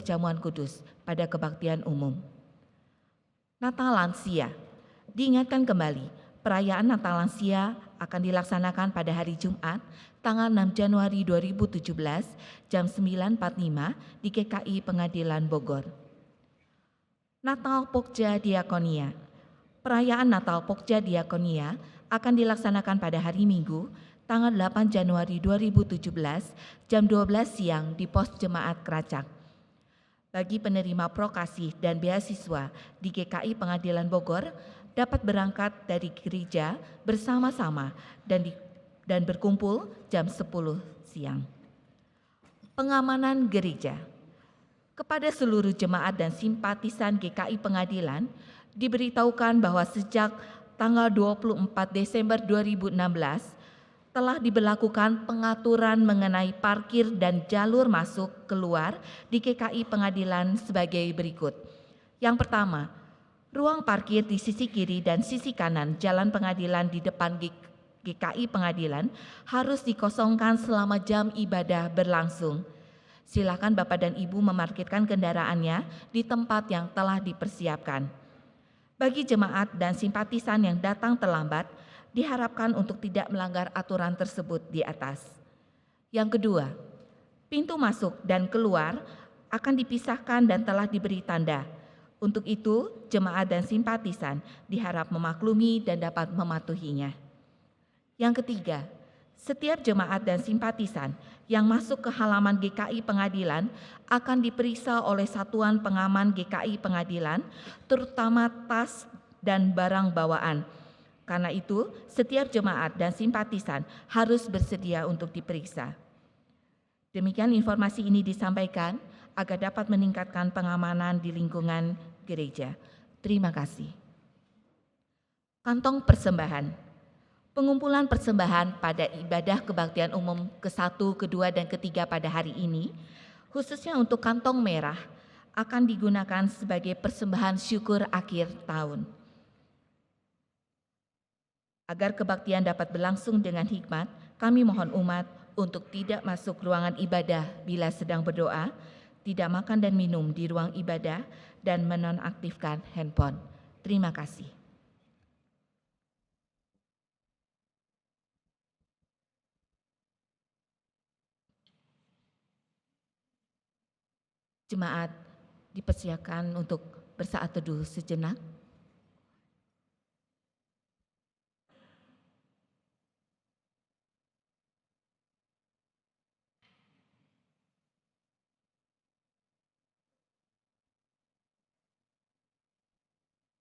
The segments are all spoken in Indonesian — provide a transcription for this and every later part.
jamuan kudus pada kebaktian umum. Natal Lansia. Diingatkan kembali, perayaan Natal Lansia akan dilaksanakan pada hari Jumat, tanggal 6 Januari 2017, jam 9.45 di GKI Pengadilan Bogor. Natal Pokja Diakonia. Perayaan Natal Pokja Diakonia akan dilaksanakan pada hari Minggu, tanggal 8 Januari 2017, jam 12 siang di Pos Jemaat Keracak. Bagi penerima prokasih dan beasiswa di GKI Pengadilan Bogor dapat berangkat dari gereja bersama-sama dan berkumpul jam 10 siang. Pengamanan gereja. Kepada seluruh jemaat dan simpatisan GKI Pengadilan diberitahukan bahwa sejak tanggal 24 Desember 2016 telah diberlakukan pengaturan mengenai parkir dan jalur masuk keluar di GKI Pengadilan sebagai berikut. Yang pertama, ruang parkir di sisi kiri dan sisi kanan jalan pengadilan di depan GKI Pengadilan harus dikosongkan selama jam ibadah berlangsung. Silakan Bapak dan Ibu memarkirkan kendaraannya di tempat yang telah dipersiapkan. Bagi jemaat dan simpatisan yang datang terlambat, diharapkan untuk tidak melanggar aturan tersebut di atas. Yang kedua, pintu masuk dan keluar akan dipisahkan dan telah diberi tanda. Untuk itu, jemaat dan simpatisan diharap memaklumi dan dapat mematuhinya. Yang ketiga, setiap jemaat dan simpatisan yang masuk ke halaman GKI Pengadilan akan diperiksa oleh Satuan Pengaman GKI Pengadilan, terutama tas dan barang bawaan. Karena itu, setiap jemaat dan simpatisan harus bersedia untuk diperiksa. Demikian informasi ini disampaikan agar dapat meningkatkan pengamanan di lingkungan gereja. Terima kasih. Kantong persembahan. Pengumpulan persembahan pada ibadah kebaktian umum ke-1, ke-2, dan ke-3 pada hari ini, khususnya untuk kantong merah, akan digunakan sebagai persembahan syukur akhir tahun. Agar kebaktian dapat berlangsung dengan hikmat, kami mohon umat untuk tidak masuk ruangan ibadah bila sedang berdoa, tidak makan dan minum di ruang ibadah, dan menonaktifkan handphone. Terima kasih. Jemaat dipersilakan untuk bersaat teduh sejenak.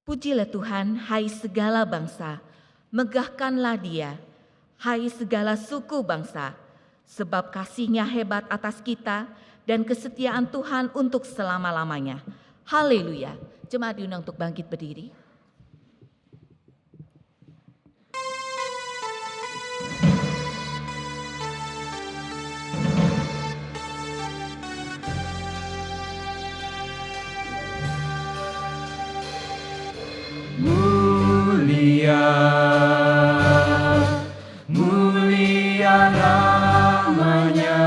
Pujilah Tuhan, hai segala bangsa, megahkanlah Dia, hai segala suku bangsa, sebab kasih-Nya hebat atas kita dan kesetiaan Tuhan untuk selama-lamanya. Haleluya. Jemaat diundang untuk bangkit berdiri. Mulia namanya,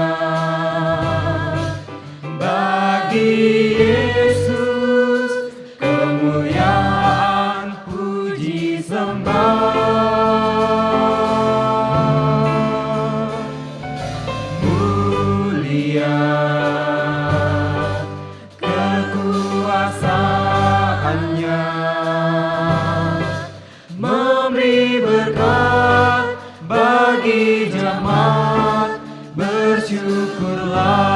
bagi Yesus kemuliaan puji sembah. Mulia kekuasaannya, memberi berkat bagi jemaat, bersyukurlah.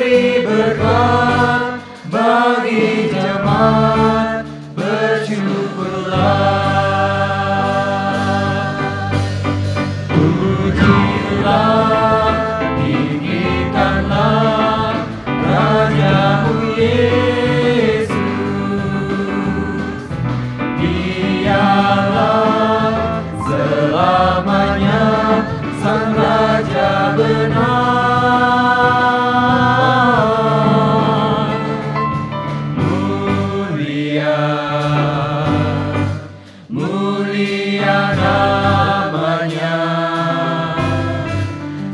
memberi berkat bagi jemaat, bersyukurlah. Pujilah, tinggikanlah Raja-Mu Yesus. Dialah selamanya Sang Raja benar. Mulia, mulia namanya,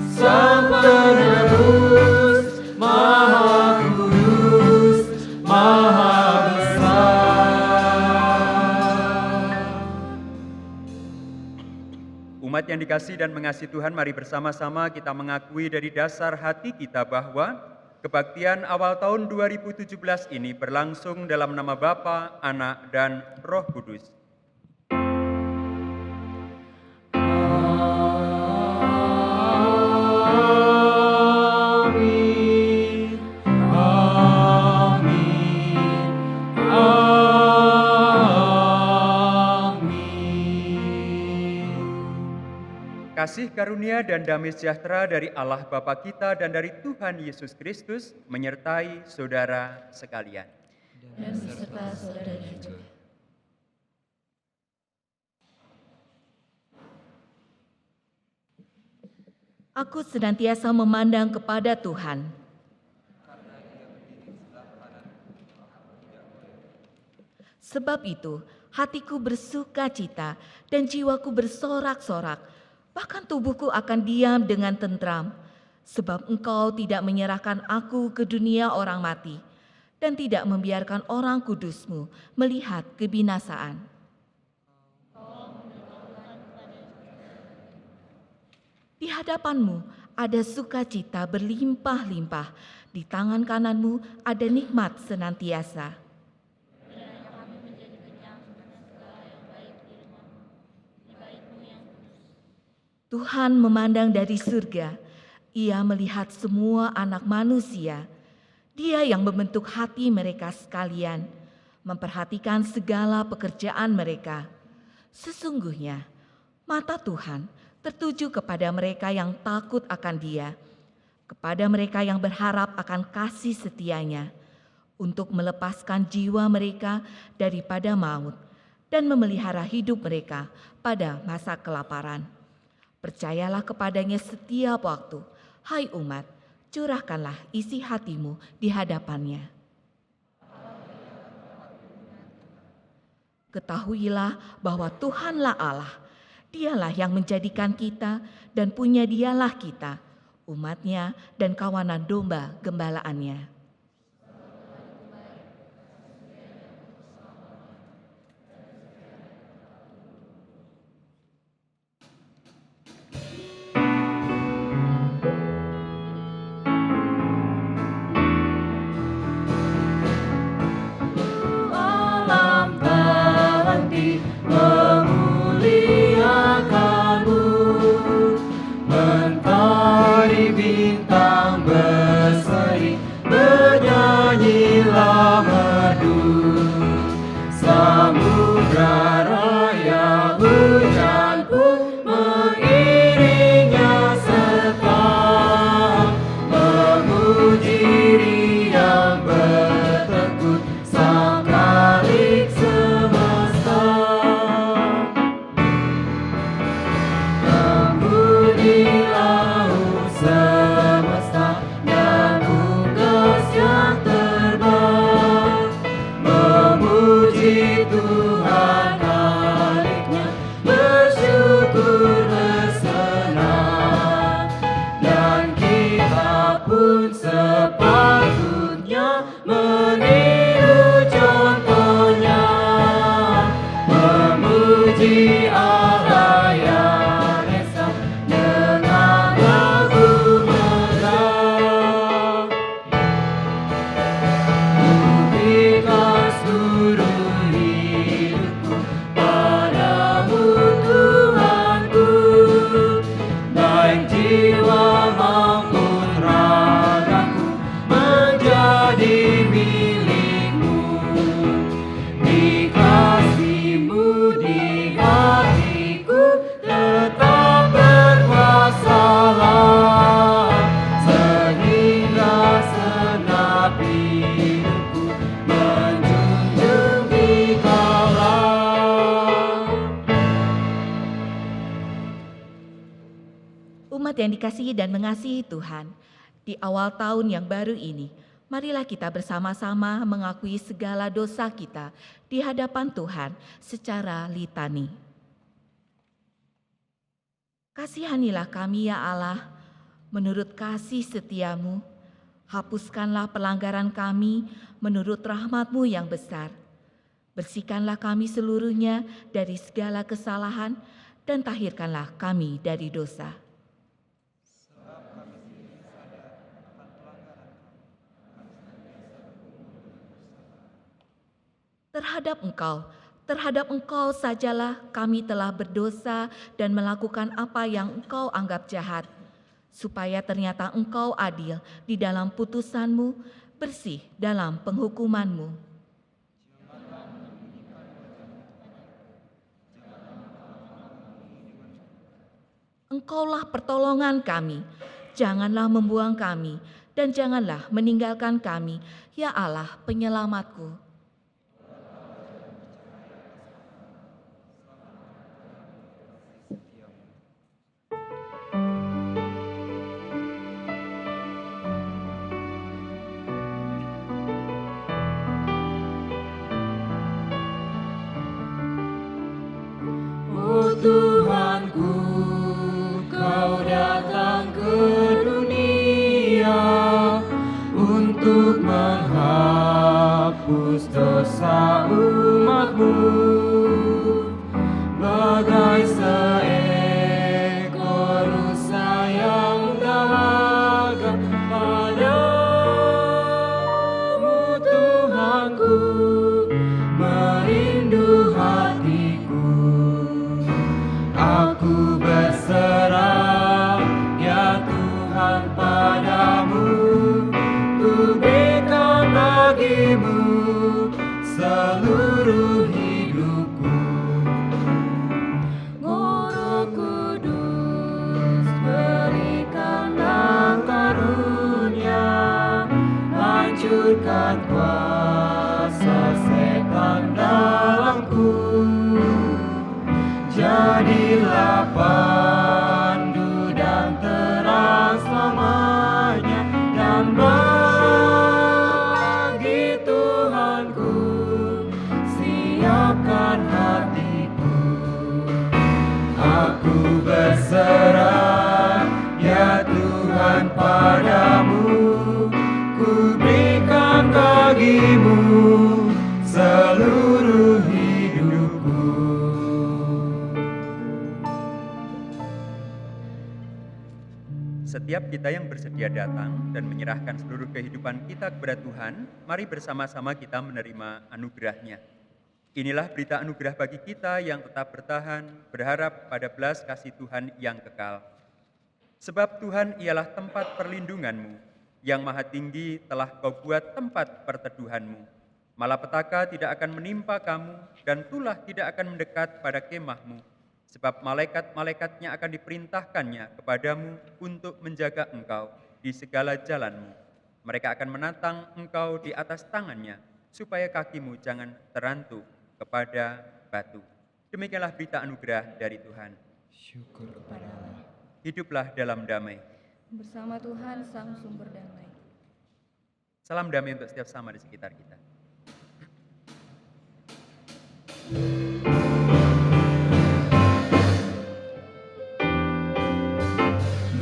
Sang Penebus, Maha Kudus, Maha Besar. Umat yang dikasihi dan mengasihi Tuhan, mari bersama-sama kita mengakui dari dasar hati kita bahwa kebaktian awal tahun 2017 ini berlangsung dalam nama Bapa, Anak, dan Roh Kudus. Amin, amin, amin. Kasih karunia dan damai sejahtera dari Allah Bapa kita dan dari Tuhan Yesus Kristus menyertai saudara sekalian. Dan beserta saudara juga. Aku senantiasa memandang kepada Tuhan. Sebab itu, hatiku bersuka cita dan jiwaku bersorak-sorak, bahkan tubuhku akan diam dengan tentram, sebab Engkau tidak menyerahkan aku ke dunia orang mati dan tidak membiarkan orang kudus-Mu melihat kebinasaan. Di hadapan-Mu ada sukacita berlimpah-limpah, di tangan kanan-Mu ada nikmat senantiasa. Tuhan memandang dari surga, Ia melihat semua anak manusia. Dia yang membentuk hati mereka sekalian, memperhatikan segala pekerjaan mereka. Sesungguhnya, mata Tuhan tertuju kepada mereka yang takut akan Dia, kepada mereka yang berharap akan kasih setia-Nya, untuk melepaskan jiwa mereka daripada maut dan memelihara hidup mereka pada masa kelaparan. Percayalah kepadanya setiap waktu, hai umat, curahkanlah isi hatimu di hadapannya. Ketahuilah bahwa Tuhanlah Allah, Dialah yang menjadikan kita dan punya Dialah kita, umatnya dan kawanan domba gembalaannya. Jiwa maupun ragaku yang dikasihi dan mengasihi Tuhan, di awal tahun yang baru ini, marilah kita bersama-sama mengakui segala dosa kita di hadapan Tuhan secara litani. Kasihanilah kami ya Allah, menurut kasih setiamu, hapuskanlah pelanggaran kami menurut rahmat-Mu yang besar. Bersihkanlah kami seluruhnya dari segala kesalahan dan tahirkanlah kami dari dosa. Terhadap Engkau sajalah kami telah berdosa dan melakukan apa yang Engkau anggap jahat, supaya ternyata Engkau adil di dalam putusan-Mu, bersih dalam penghukuman-Mu. Engkaulah pertolongan kami, janganlah membuang kami, dan janganlah meninggalkan kami, ya Allah penyelamatku. Oh Tuhanku, Kau datang ke dunia untuk menghapus dosa umat-Mu. Bagai seekor rusa yang dahaga padamu, Tuhanku, merindu hatiku. Aku berserah, ya Tuhan, padamu. Ku berikan bagi-Mu seluruh hidupku. Oh Roh Kudus, berikanlah karunia, hancurkan kuasa setan dalamku. Jadilah pandu dan terang selamanya, dan bagi Tuhanku siapkan hatiku. Aku berserah, ya Tuhan, padamu. Ku berikan bagi-Mu seluruh hidupku. Setiap kita yang bersedia datang dan menyerahkan seluruh kehidupan kita kepada Tuhan, mari bersama-sama kita menerima anugerah-Nya. Inilah berita anugerah bagi kita yang tetap bertahan, berharap pada belas kasih Tuhan yang kekal. Sebab Tuhan ialah tempat perlindungan-Mu, yang maha tinggi telah Kau buat tempat perteduhan-Mu. Malapetaka tidak akan menimpa kamu, dan tulah tidak akan mendekat pada kemah-Mu. Sebab malaikat-malaikatnya akan diperintahkannya kepadamu untuk menjaga engkau di segala jalanmu. Mereka akan menatang engkau di atas tangannya, supaya kakimu jangan terantuk kepada batu. Demikianlah berita anugerah dari Tuhan. Syukur kepada Allah. Hiduplah dalam damai. Bersama Tuhan Sang Sumber Damai. Salam damai untuk setiap sama di sekitar kita.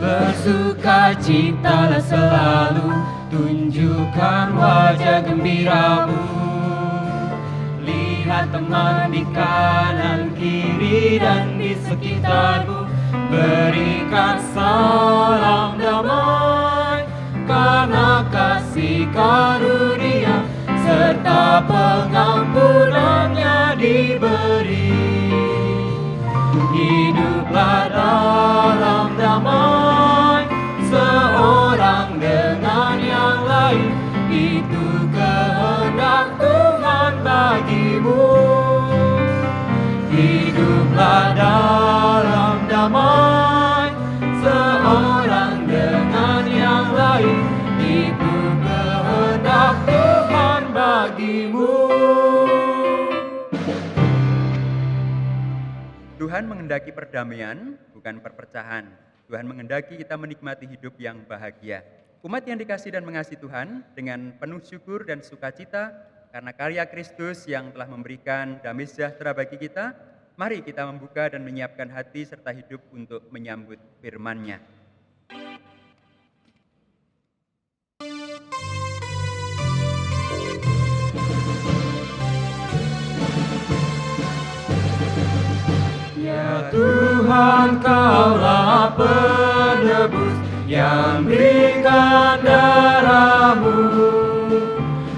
Bersukacitalah selalu, tunjukkan wajah gembiramu. Lihat teman di kanan, kiri, dan di sekitarmu. Berikan salam damai, karena kasih karunia serta pengampunannya diberi. Hiduplah dalam damai, seorang dengan yang lain. Itu kehendak Tuhan bagimu. Hiduplah dalam damai, seorang dengan yang lain. Itu kehendak Tuhan bagimu. Tuhan menghendaki perdamaian, bukan perpecahan. Tuhan menghendaki kita menikmati hidup yang bahagia. Umat yang dikasihi dan mengasihi Tuhan, dengan penuh syukur dan sukacita karena karya Kristus yang telah memberikan damai sejahtera bagi kita, mari kita membuka dan menyiapkan hati serta hidup untuk menyambut firman-Nya. Ya Tuhan, Kaulah penebus yang berikan darah-Mu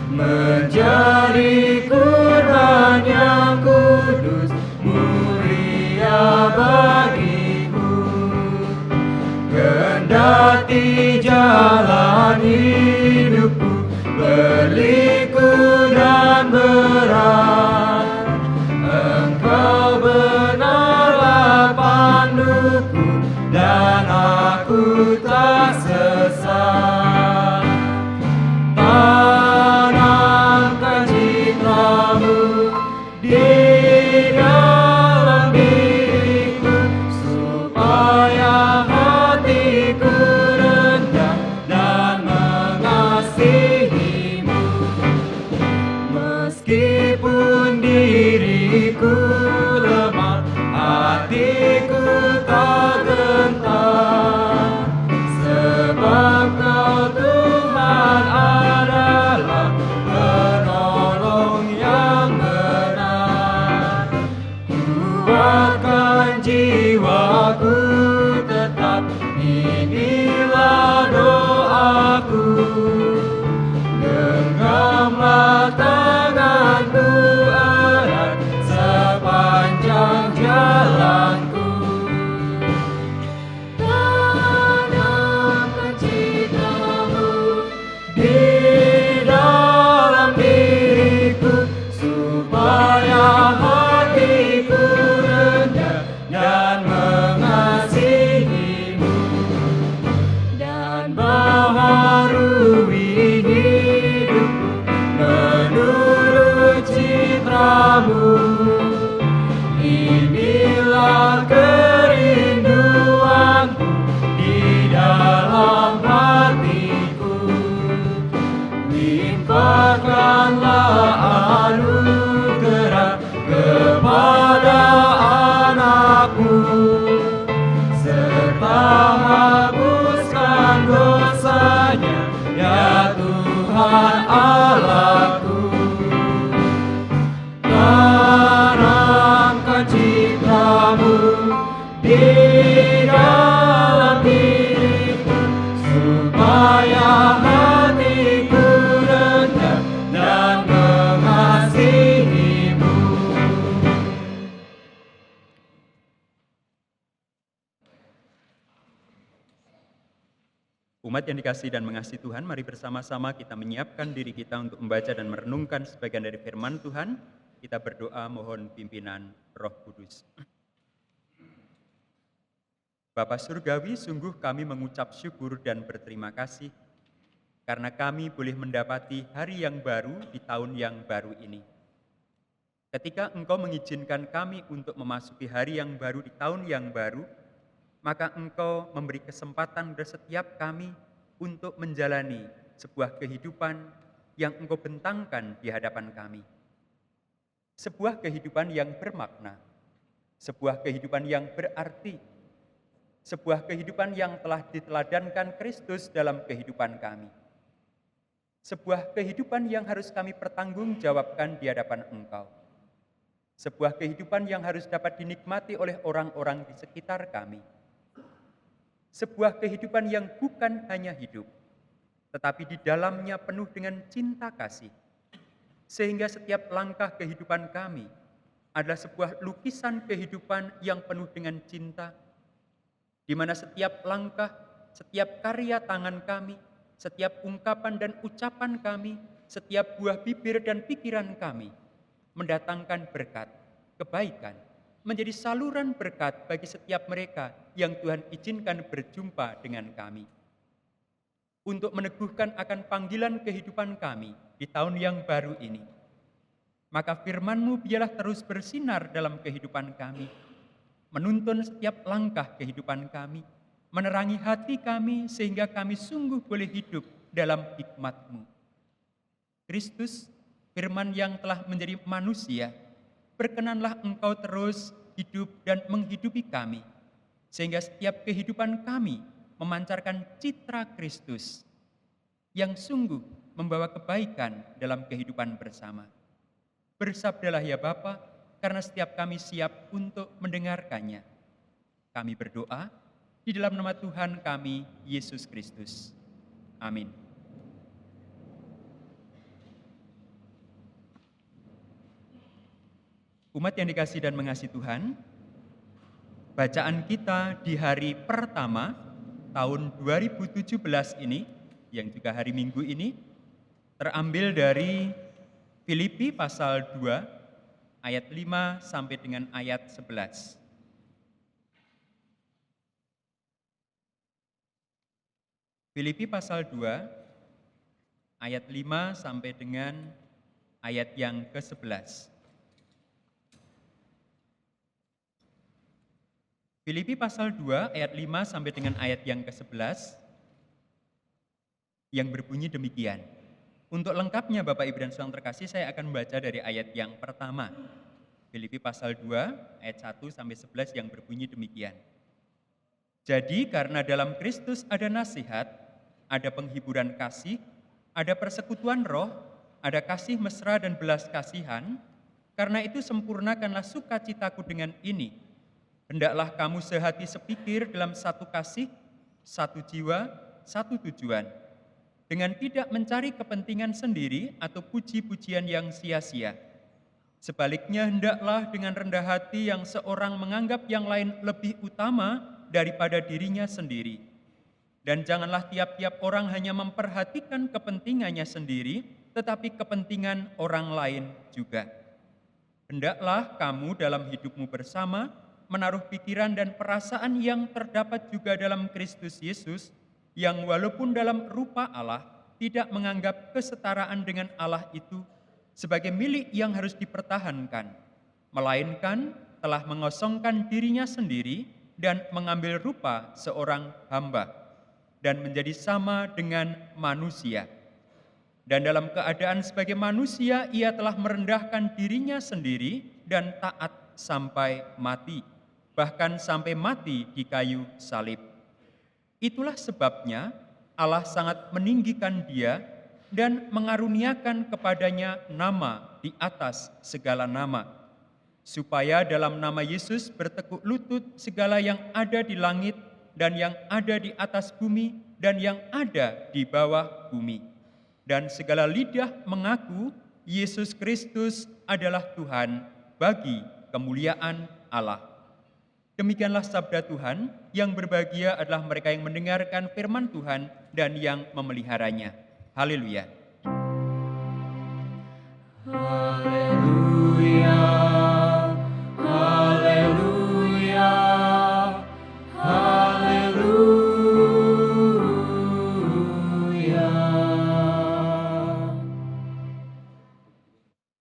menjadi kurban yang kudus, mulia bagiku. Kendati jalan hidupku berliku dan berat, Engkau benarlah panduku dan aku tak sesat. Tanamkan citra-Mu di dalam diriku, supaya hatiku rendah dan mengasihi-Mu. Meskipun diriku lemah, hatiku tak gentar, sebab Kau Tuhan adalah penolong yang benar. Kuatkan jiwaku tetap, inilah doaku. Genggamlah tanganku erat sepanjang jalanku. Tanamkan citra-Mu di dalam diriku, supaya hatiku rendah dan mengasihi-Mu, dan baharui hidupku menurut citra-Mu. Inilah kerinduanku di dalam hatiku. Limpahkanlah anugerah kepada anakmu, serta hapuskan dosanya, ya Tuhan Allahku. Tanamkan citra-Mu di dalam diriku, supaya hatiku rendah dan mengasihi-Mu. Umat yang dikasihi dan mengasihi Tuhan, mari bersama-sama kita menyiapkan diri kita untuk membaca dan merenungkan sebagian dari firman Tuhan. Kita berdoa mohon pimpinan Roh Kudus. Bapa Surgawi, sungguh kami mengucap syukur dan berterima kasih karena kami boleh mendapati hari yang baru di tahun yang baru ini. Ketika Engkau mengizinkan kami untuk memasuki hari yang baru di tahun yang baru, maka Engkau memberi kesempatan kepada setiap kami untuk menjalani sebuah kehidupan yang Engkau bentangkan di hadapan kami. Sebuah kehidupan yang bermakna, sebuah kehidupan yang berarti, sebuah kehidupan yang telah diteladankan Kristus dalam kehidupan kami. Sebuah kehidupan yang harus kami pertanggungjawabkan di hadapan Engkau. Sebuah kehidupan yang harus dapat dinikmati oleh orang-orang di sekitar kami. Sebuah kehidupan yang bukan hanya hidup, tetapi di dalamnya penuh dengan cinta kasih. Sehingga setiap langkah kehidupan kami adalah sebuah lukisan kehidupan yang penuh dengan cinta, di mana setiap langkah, setiap karya tangan kami, setiap ungkapan dan ucapan kami, setiap buah bibir dan pikiran kami mendatangkan berkat, kebaikan, menjadi saluran berkat bagi setiap mereka yang Tuhan izinkan berjumpa dengan kami. Untuk meneguhkan akan panggilan kehidupan kami di tahun yang baru ini, maka firman-Mu biarlah terus bersinar dalam kehidupan kami, menuntun setiap langkah kehidupan kami, menerangi hati kami sehingga kami sungguh boleh hidup dalam hikmat-Mu. Kristus, firman yang telah menjadi manusia, berkenanlah Engkau terus hidup dan menghidupi kami, sehingga setiap kehidupan kami memancarkan citra Kristus yang sungguh membawa kebaikan dalam kehidupan bersama. Bersabdalah ya Bapa, karena setiap kami siap untuk mendengarkannya. Kami berdoa di dalam nama Tuhan kami, Yesus Kristus. Amin. Umat yang dikasihi dan mengasihi Tuhan, bacaan kita di hari pertama tahun 2017 ini, yang juga hari Minggu ini, terambil dari Filipi pasal 2 ayat 5 sampai dengan ayat 11. Filipi pasal 2 ayat 5 sampai dengan ayat yang ke-11. Filipi pasal 2 ayat 5 sampai dengan ayat yang ke-11 yang berbunyi demikian. Untuk lengkapnya Bapak Ibu dan Saudara terkasih, saya akan membaca dari ayat yang pertama. Filipi pasal 2 ayat 1 sampai 11 yang berbunyi demikian. Jadi karena dalam Kristus ada nasihat, ada penghiburan kasih, ada persekutuan roh, ada kasih mesra dan belas kasihan, karena itu sempurnakanlah sukacitaku dengan ini. Hendaklah kamu sehati sepikir dalam satu kasih, satu jiwa, satu tujuan, dengan tidak mencari kepentingan sendiri atau puji-pujian yang sia-sia. Sebaliknya hendaklah dengan rendah hati yang seorang menganggap yang lain lebih utama daripada dirinya sendiri. Dan janganlah tiap-tiap orang hanya memperhatikan kepentingannya sendiri, tetapi kepentingan orang lain juga. Hendaklah kamu dalam hidupmu bersama menaruh pikiran dan perasaan yang terdapat juga dalam Kristus Yesus, yang walaupun dalam rupa Allah tidak menganggap kesetaraan dengan Allah itu sebagai milik yang harus dipertahankan, melainkan telah mengosongkan dirinya sendiri dan mengambil rupa seorang hamba dan menjadi sama dengan manusia. Dan dalam keadaan sebagai manusia, ia telah merendahkan dirinya sendiri dan taat sampai mati, bahkan sampai mati di kayu salib. Itulah sebabnya Allah sangat meninggikan dia dan mengaruniakan kepadanya nama di atas segala nama, supaya dalam nama Yesus bertekuk lutut segala yang ada di langit dan yang ada di atas bumi dan yang ada di bawah bumi. Dan segala lidah mengaku Yesus Kristus adalah Tuhan bagi kemuliaan Allah. Demikianlah sabda Tuhan, yang berbahagia adalah mereka yang mendengarkan firman Tuhan dan yang memeliharanya. Haleluya. Haleluya, haleluya, haleluya.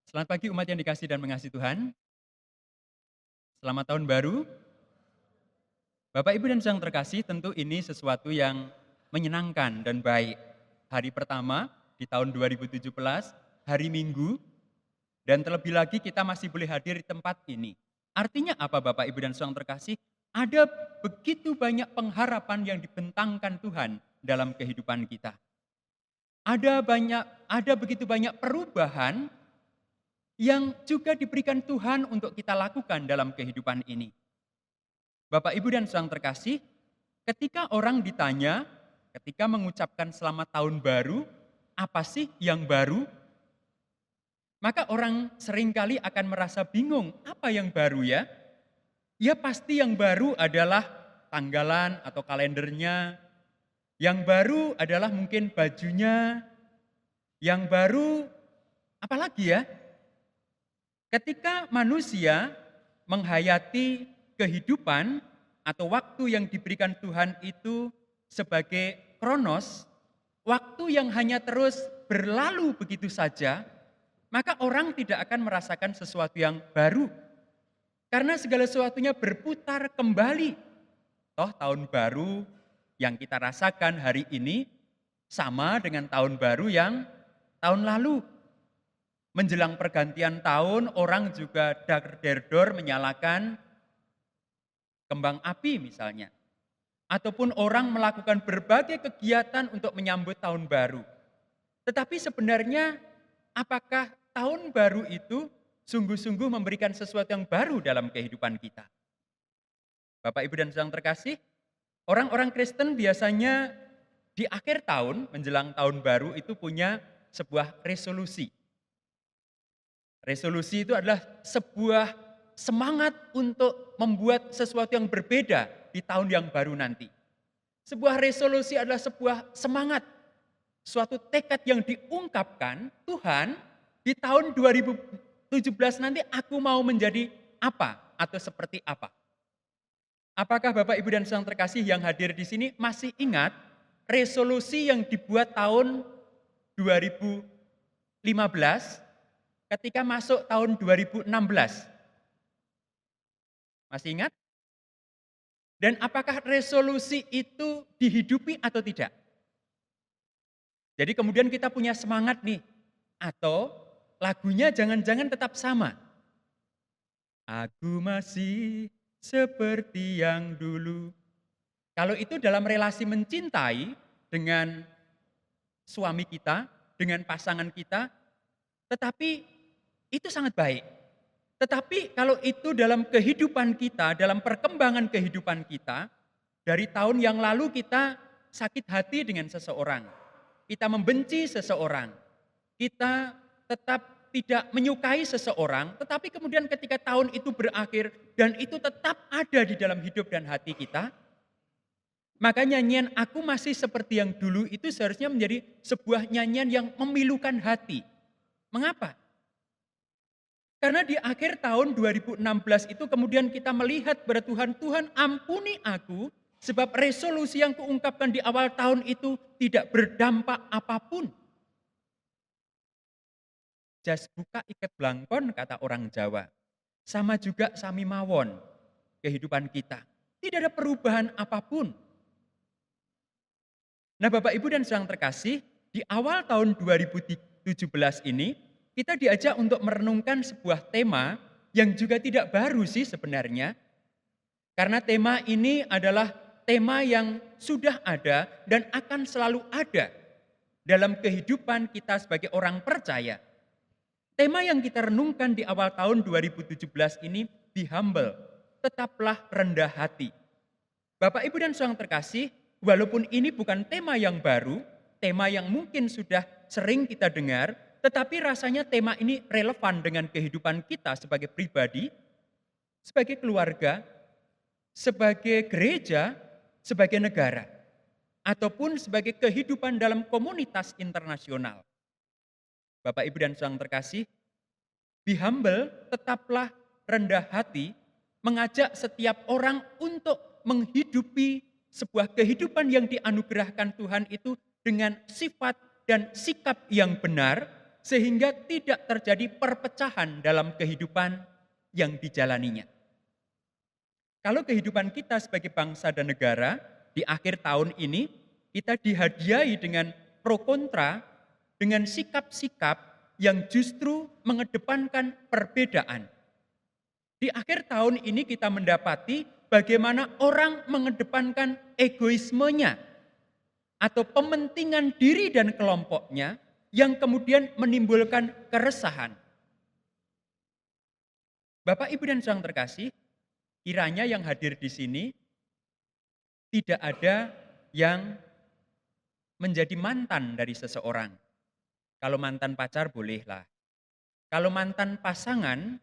Selamat pagi umat yang dikasihi dan mengasihi Tuhan. Selamat tahun baru. Bapak, Ibu, dan Saudara terkasih, tentu ini sesuatu yang menyenangkan dan baik. Hari pertama di tahun 2017, hari Minggu, dan terlebih lagi kita masih boleh hadir di tempat ini. Artinya apa Bapak, Ibu, dan Saudara terkasih? Ada begitu banyak pengharapan yang dibentangkan Tuhan dalam kehidupan kita. Ada begitu banyak perubahan yang juga diberikan Tuhan untuk kita lakukan dalam kehidupan ini. Bapak, Ibu, dan Saudara terkasih, ketika orang ditanya, ketika mengucapkan selamat tahun baru, apa sih yang baru? Maka orang seringkali akan merasa bingung, apa yang baru ya? Ya pasti yang baru adalah tanggalan atau kalendernya. Yang baru adalah mungkin bajunya. Yang baru, apalagi ya? Ketika manusia menghayati kehidupan atau waktu yang diberikan Tuhan itu sebagai kronos, waktu yang hanya terus berlalu begitu saja, maka orang tidak akan merasakan sesuatu yang baru. Karena segala sesuatunya berputar kembali. Toh tahun baru Yang kita rasakan hari ini sama dengan tahun baru yang tahun lalu. Menjelang pergantian tahun, orang juga dar-der-dor menyalakan kembang api misalnya. Ataupun orang melakukan berbagai kegiatan untuk menyambut tahun baru. Tetapi sebenarnya apakah tahun baru itu sungguh-sungguh memberikan sesuatu yang baru dalam kehidupan kita? Bapak, Ibu, dan Saudara terkasih, orang-orang Kristen biasanya di akhir tahun, menjelang tahun baru itu punya sebuah resolusi. Resolusi itu adalah sebuah semangat untuk membuat sesuatu yang berbeda di tahun yang baru nanti. Sebuah resolusi adalah sebuah semangat, suatu tekad yang diungkapkan, Tuhan di tahun 2017 nanti aku mau menjadi apa atau seperti apa. Apakah Bapak, Ibu, dan Saudara terkasih yang hadir di sini masih ingat resolusi yang dibuat tahun 2015 ketika masuk tahun 2016? Masih ingat? Dan apakah resolusi itu dihidupi atau tidak? Jadi kemudian kita punya semangat nih. Atau lagunya jangan-jangan tetap sama. Aku masih seperti yang dulu. Kalau itu dalam relasi mencintai dengan suami kita, dengan pasangan kita, tetapi itu sangat baik. Tetapi kalau itu dalam kehidupan kita, dalam perkembangan kehidupan kita, dari tahun yang lalu kita sakit hati dengan seseorang, kita membenci seseorang, kita tetap tidak menyukai seseorang, tetapi kemudian ketika tahun itu berakhir dan itu tetap ada di dalam hidup dan hati kita, maka nyanyian aku masih seperti yang dulu itu seharusnya menjadi sebuah nyanyian yang memilukan hati. Mengapa? Karena di akhir tahun 2016 itu kemudian kita melihat pada Tuhan, Tuhan ampuni aku sebab resolusi yang kuungkapkan di awal tahun itu tidak berdampak apapun. Jas buka iket blangkon kata orang Jawa. Sama juga sami mawon kehidupan kita. Tidak ada perubahan apapun. Nah Bapak, Ibu, dan Saudara terkasih, di awal tahun 2017 ini kita diajak untuk merenungkan sebuah tema yang juga tidak baru sih sebenarnya. Karena tema ini adalah tema yang sudah ada dan akan selalu ada dalam kehidupan kita sebagai orang percaya. Tema yang kita renungkan di awal tahun 2017 ini, be humble, tetaplah rendah hati. Bapak, Ibu, dan Saudara terkasih, walaupun ini bukan tema yang baru, tema yang mungkin sudah sering kita dengar, tetapi rasanya tema ini relevan dengan kehidupan kita sebagai pribadi, sebagai keluarga, sebagai gereja, sebagai negara, ataupun sebagai kehidupan dalam komunitas internasional. Bapak, Ibu, dan Saudara terkasih, be humble, tetaplah rendah hati, mengajak setiap orang untuk menghidupi sebuah kehidupan yang dianugerahkan Tuhan itu dengan sifat dan sikap yang benar, sehingga tidak terjadi perpecahan dalam kehidupan yang dijalaninya. Kalau kehidupan kita sebagai bangsa dan negara, di akhir tahun ini, kita dihadiahi dengan pro kontra, dengan sikap-sikap yang justru mengedepankan perbedaan. Di akhir tahun ini kita mendapati bagaimana orang mengedepankan egoismenya atau pementingan diri dan kelompoknya yang kemudian menimbulkan keresahan. Bapak, Ibu, dan Saudara terkasih, kiranya yang hadir di sini tidak ada yang menjadi mantan dari seseorang. Kalau mantan pacar bolehlah. Kalau mantan pasangan,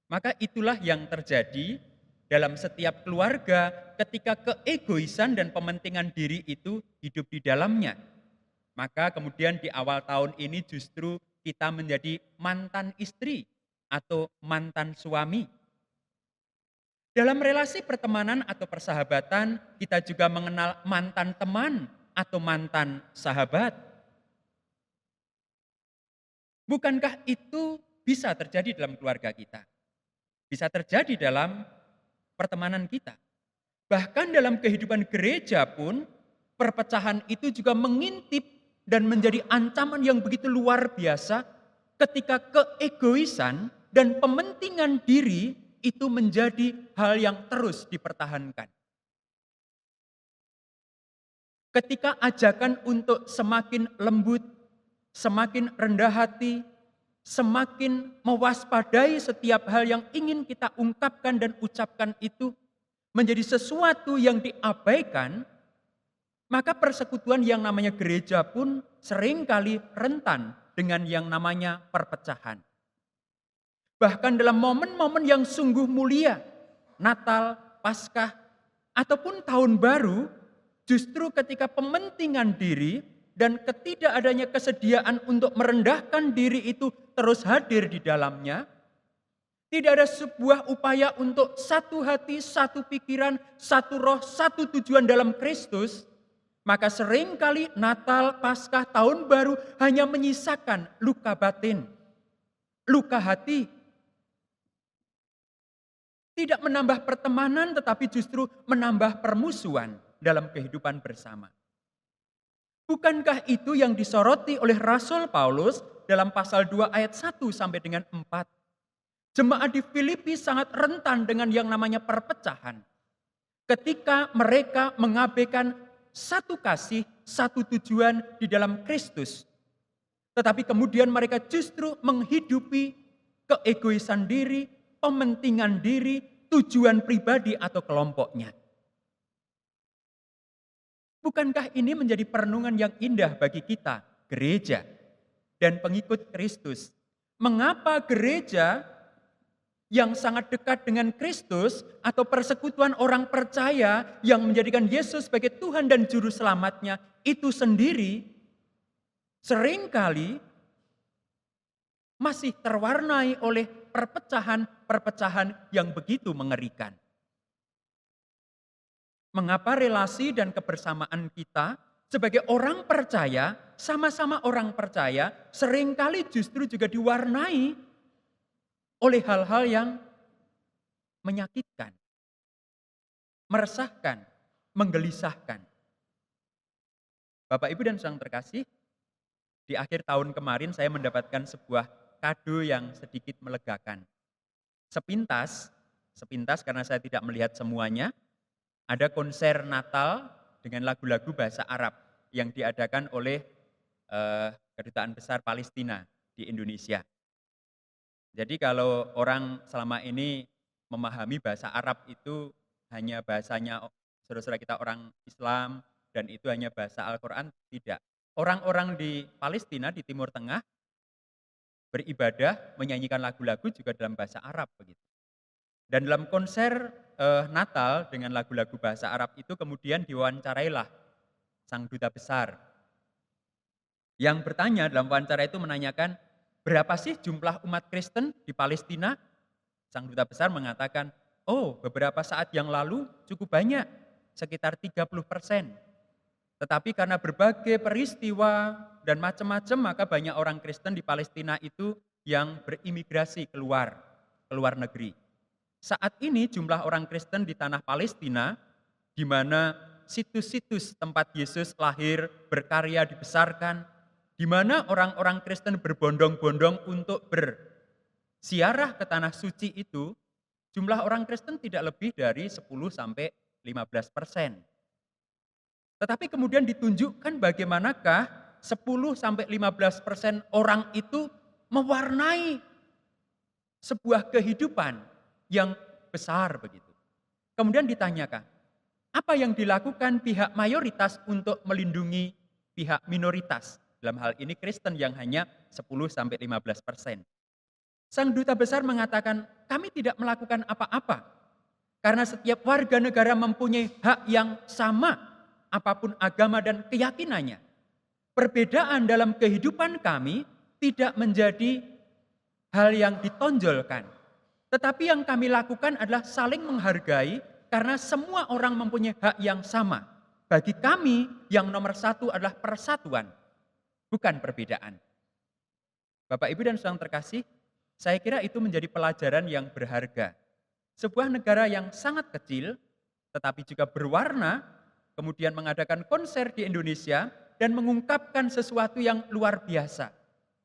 maka itulah yang terjadi dalam setiap keluarga ketika keegoisan dan pementingan diri itu hidup di dalamnya. Maka kemudian di awal tahun ini justru kita menjadi mantan istri atau mantan suami. Dalam relasi pertemanan atau persahabatan, kita juga mengenal mantan teman atau mantan sahabat. Bukankah itu bisa terjadi dalam keluarga kita? Bisa terjadi dalam pertemanan kita. Bahkan dalam kehidupan gereja pun, perpecahan itu juga mengintip dan menjadi ancaman yang begitu luar biasa ketika keegoisan dan pementingan diri itu menjadi hal yang terus dipertahankan. Ketika ajakan untuk semakin lembut, semakin rendah hati, semakin mewaspadai setiap hal yang ingin kita ungkapkan dan ucapkan itu menjadi sesuatu yang diabaikan, maka persekutuan yang namanya gereja pun seringkali rentan dengan yang namanya perpecahan. Bahkan dalam momen-momen yang sungguh mulia, Natal, Paskah, ataupun Tahun Baru, justru ketika pementingan diri dan ketidakadanya kesediaan untuk merendahkan diri itu terus hadir di dalamnya, tidak ada sebuah upaya untuk satu hati, satu pikiran, satu roh, satu tujuan dalam Kristus, maka seringkali Natal, Paskah, Tahun Baru hanya menyisakan luka batin, luka hati. Tidak menambah pertemanan tetapi justru menambah permusuhan dalam kehidupan bersama. Bukankah itu yang disoroti oleh Rasul Paulus dalam pasal 2 ayat 1 sampai dengan 4? Jemaat di Filipi sangat rentan dengan yang namanya perpecahan. Ketika mereka mengabaikan satu kasih, satu tujuan di dalam Kristus. Tetapi kemudian mereka justru menghidupi keegoisan diri, pementingan diri, tujuan pribadi atau kelompoknya. Bukankah ini menjadi perenungan yang indah bagi kita, gereja dan pengikut Kristus? Mengapa gereja yang sangat dekat dengan Kristus atau persekutuan orang percaya yang menjadikan Yesus sebagai Tuhan dan Juru Selamatnya itu sendiri seringkali masih terwarnai oleh perpecahan-perpecahan yang begitu mengerikan. Mengapa relasi dan kebersamaan kita sebagai orang percaya, sama-sama orang percaya, seringkali justru juga diwarnai oleh hal-hal yang menyakitkan, meresahkan, menggelisahkan. Bapak, Ibu, dan Saudara terkasih, di akhir tahun kemarin saya mendapatkan sebuah kado yang sedikit melegakan. Sepintas karena saya tidak melihat semuanya, ada konser Natal dengan lagu-lagu bahasa Arab yang diadakan oleh Kedutaan Besar Palestina di Indonesia. Jadi kalau orang selama ini memahami bahasa Arab itu hanya bahasanya saudara-saudara kita orang Islam dan itu hanya bahasa Al-Quran, tidak. Orang-orang di Palestina, di Timur Tengah, beribadah, menyanyikan lagu-lagu juga dalam bahasa Arab begitu. Dan dalam konser Natal dengan lagu-lagu bahasa Arab itu kemudian diwawancarailah sang duta besar. Yang bertanya dalam wawancara itu menanyakan, berapa sih jumlah umat Kristen di Palestina? Sang duta besar mengatakan, oh beberapa saat yang lalu cukup banyak, sekitar 30%. Tetapi karena berbagai peristiwa dan macam-macam, maka banyak orang Kristen di Palestina itu yang berimigrasi keluar negeri. Saat ini jumlah orang Kristen di tanah Palestina, di mana situs-situs tempat Yesus lahir, berkarya, dibesarkan, di mana orang-orang Kristen berbondong-bondong untuk berziarah ke tanah suci itu, jumlah orang Kristen tidak lebih dari 10-15%. Tetapi kemudian ditunjukkan bagaimanakah 10-15% orang itu mewarnai sebuah kehidupan yang besar begitu. Kemudian ditanyakan, apa yang dilakukan pihak mayoritas untuk melindungi pihak minoritas? Dalam hal ini Kristen yang hanya 10-15%. Sang duta besar mengatakan, kami tidak melakukan apa-apa. Karena setiap warga negara mempunyai hak yang sama, apapun agama dan keyakinannya. Perbedaan dalam kehidupan kami tidak menjadi hal yang ditonjolkan. Tetapi yang kami lakukan adalah saling menghargai karena semua orang mempunyai hak yang sama. Bagi kami yang nomor satu adalah persatuan, bukan perbedaan. Bapak, Ibu, dan saudara terkasih, saya kira itu menjadi pelajaran yang berharga. Sebuah negara yang sangat kecil, tetapi juga berwarna, kemudian mengadakan konser di Indonesia dan mengungkapkan sesuatu yang luar biasa.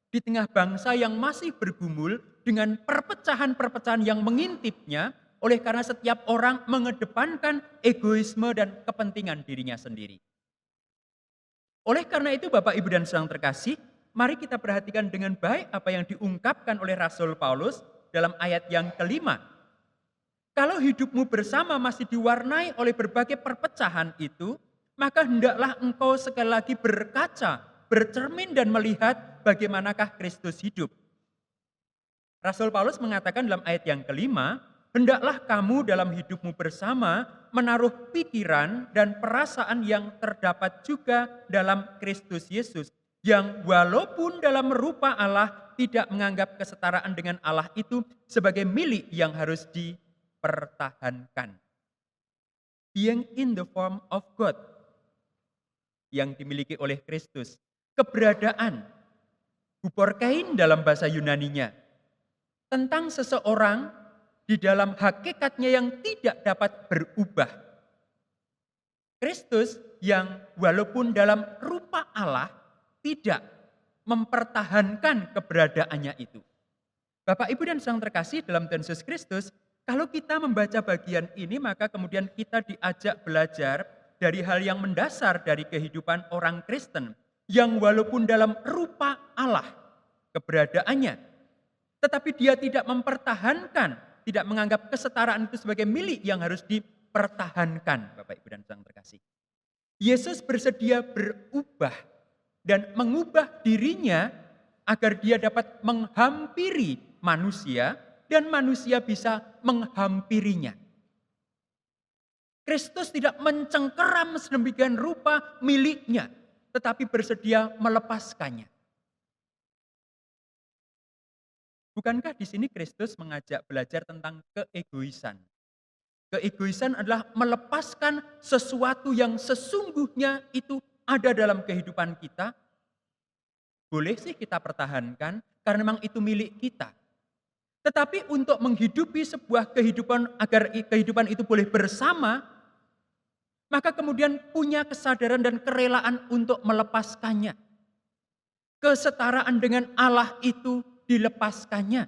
Di tengah bangsa yang masih bergumul dengan perpecahan-perpecahan yang mengintipnya, oleh karena setiap orang mengedepankan egoisme dan kepentingan dirinya sendiri. Oleh karena itu Bapak, Ibu dan Saudara terkasih, mari kita perhatikan dengan baik apa yang diungkapkan oleh Rasul Paulus dalam ayat yang kelima. Kalau hidupmu bersama masih diwarnai oleh berbagai perpecahan itu, maka hendaklah engkau sekali lagi berkaca, bercermin dan melihat bagaimanakah Kristus hidup. Rasul Paulus mengatakan dalam ayat yang kelima, hendaklah kamu dalam hidupmu bersama menaruh pikiran dan perasaan yang terdapat juga dalam Kristus Yesus, yang walaupun dalam rupa Allah tidak menganggap kesetaraan dengan Allah itu sebagai milik yang harus dipertahankan. Being in the form of God yang dimiliki oleh Kristus. Keberadaan, huporkein dalam bahasa Yunaninya, tentang seseorang di dalam hakikatnya yang tidak dapat berubah. Kristus yang walaupun dalam rupa Allah tidak mempertahankan keberadaannya itu. Bapak, Ibu dan Saudara terkasih dalam Tuhan Yesus Kristus, kalau kita membaca bagian ini maka kemudian kita diajak belajar dari hal yang mendasar dari kehidupan orang Kristen yang walaupun dalam rupa Allah keberadaannya, tetapi dia tidak mempertahankan, tidak menganggap kesetaraan itu sebagai milik yang harus dipertahankan, Bapak, Ibu dan Saudara terkasih. Yesus bersedia berubah dan mengubah dirinya agar dia dapat menghampiri manusia dan manusia bisa menghampirinya. Kristus tidak mencengkeram sedemikian rupa miliknya, tetapi bersedia melepaskannya. Bukankah di sini Kristus mengajak belajar tentang keegoisan? Keegoisan adalah melepaskan sesuatu yang sesungguhnya itu ada dalam kehidupan kita. Boleh sih kita pertahankan karena memang itu milik kita. Tetapi untuk menghidupi sebuah kehidupan agar kehidupan itu boleh bersama, maka kemudian punya kesadaran dan kerelaan untuk melepaskannya. Kesetaraan dengan Allah itu dilepaskannya.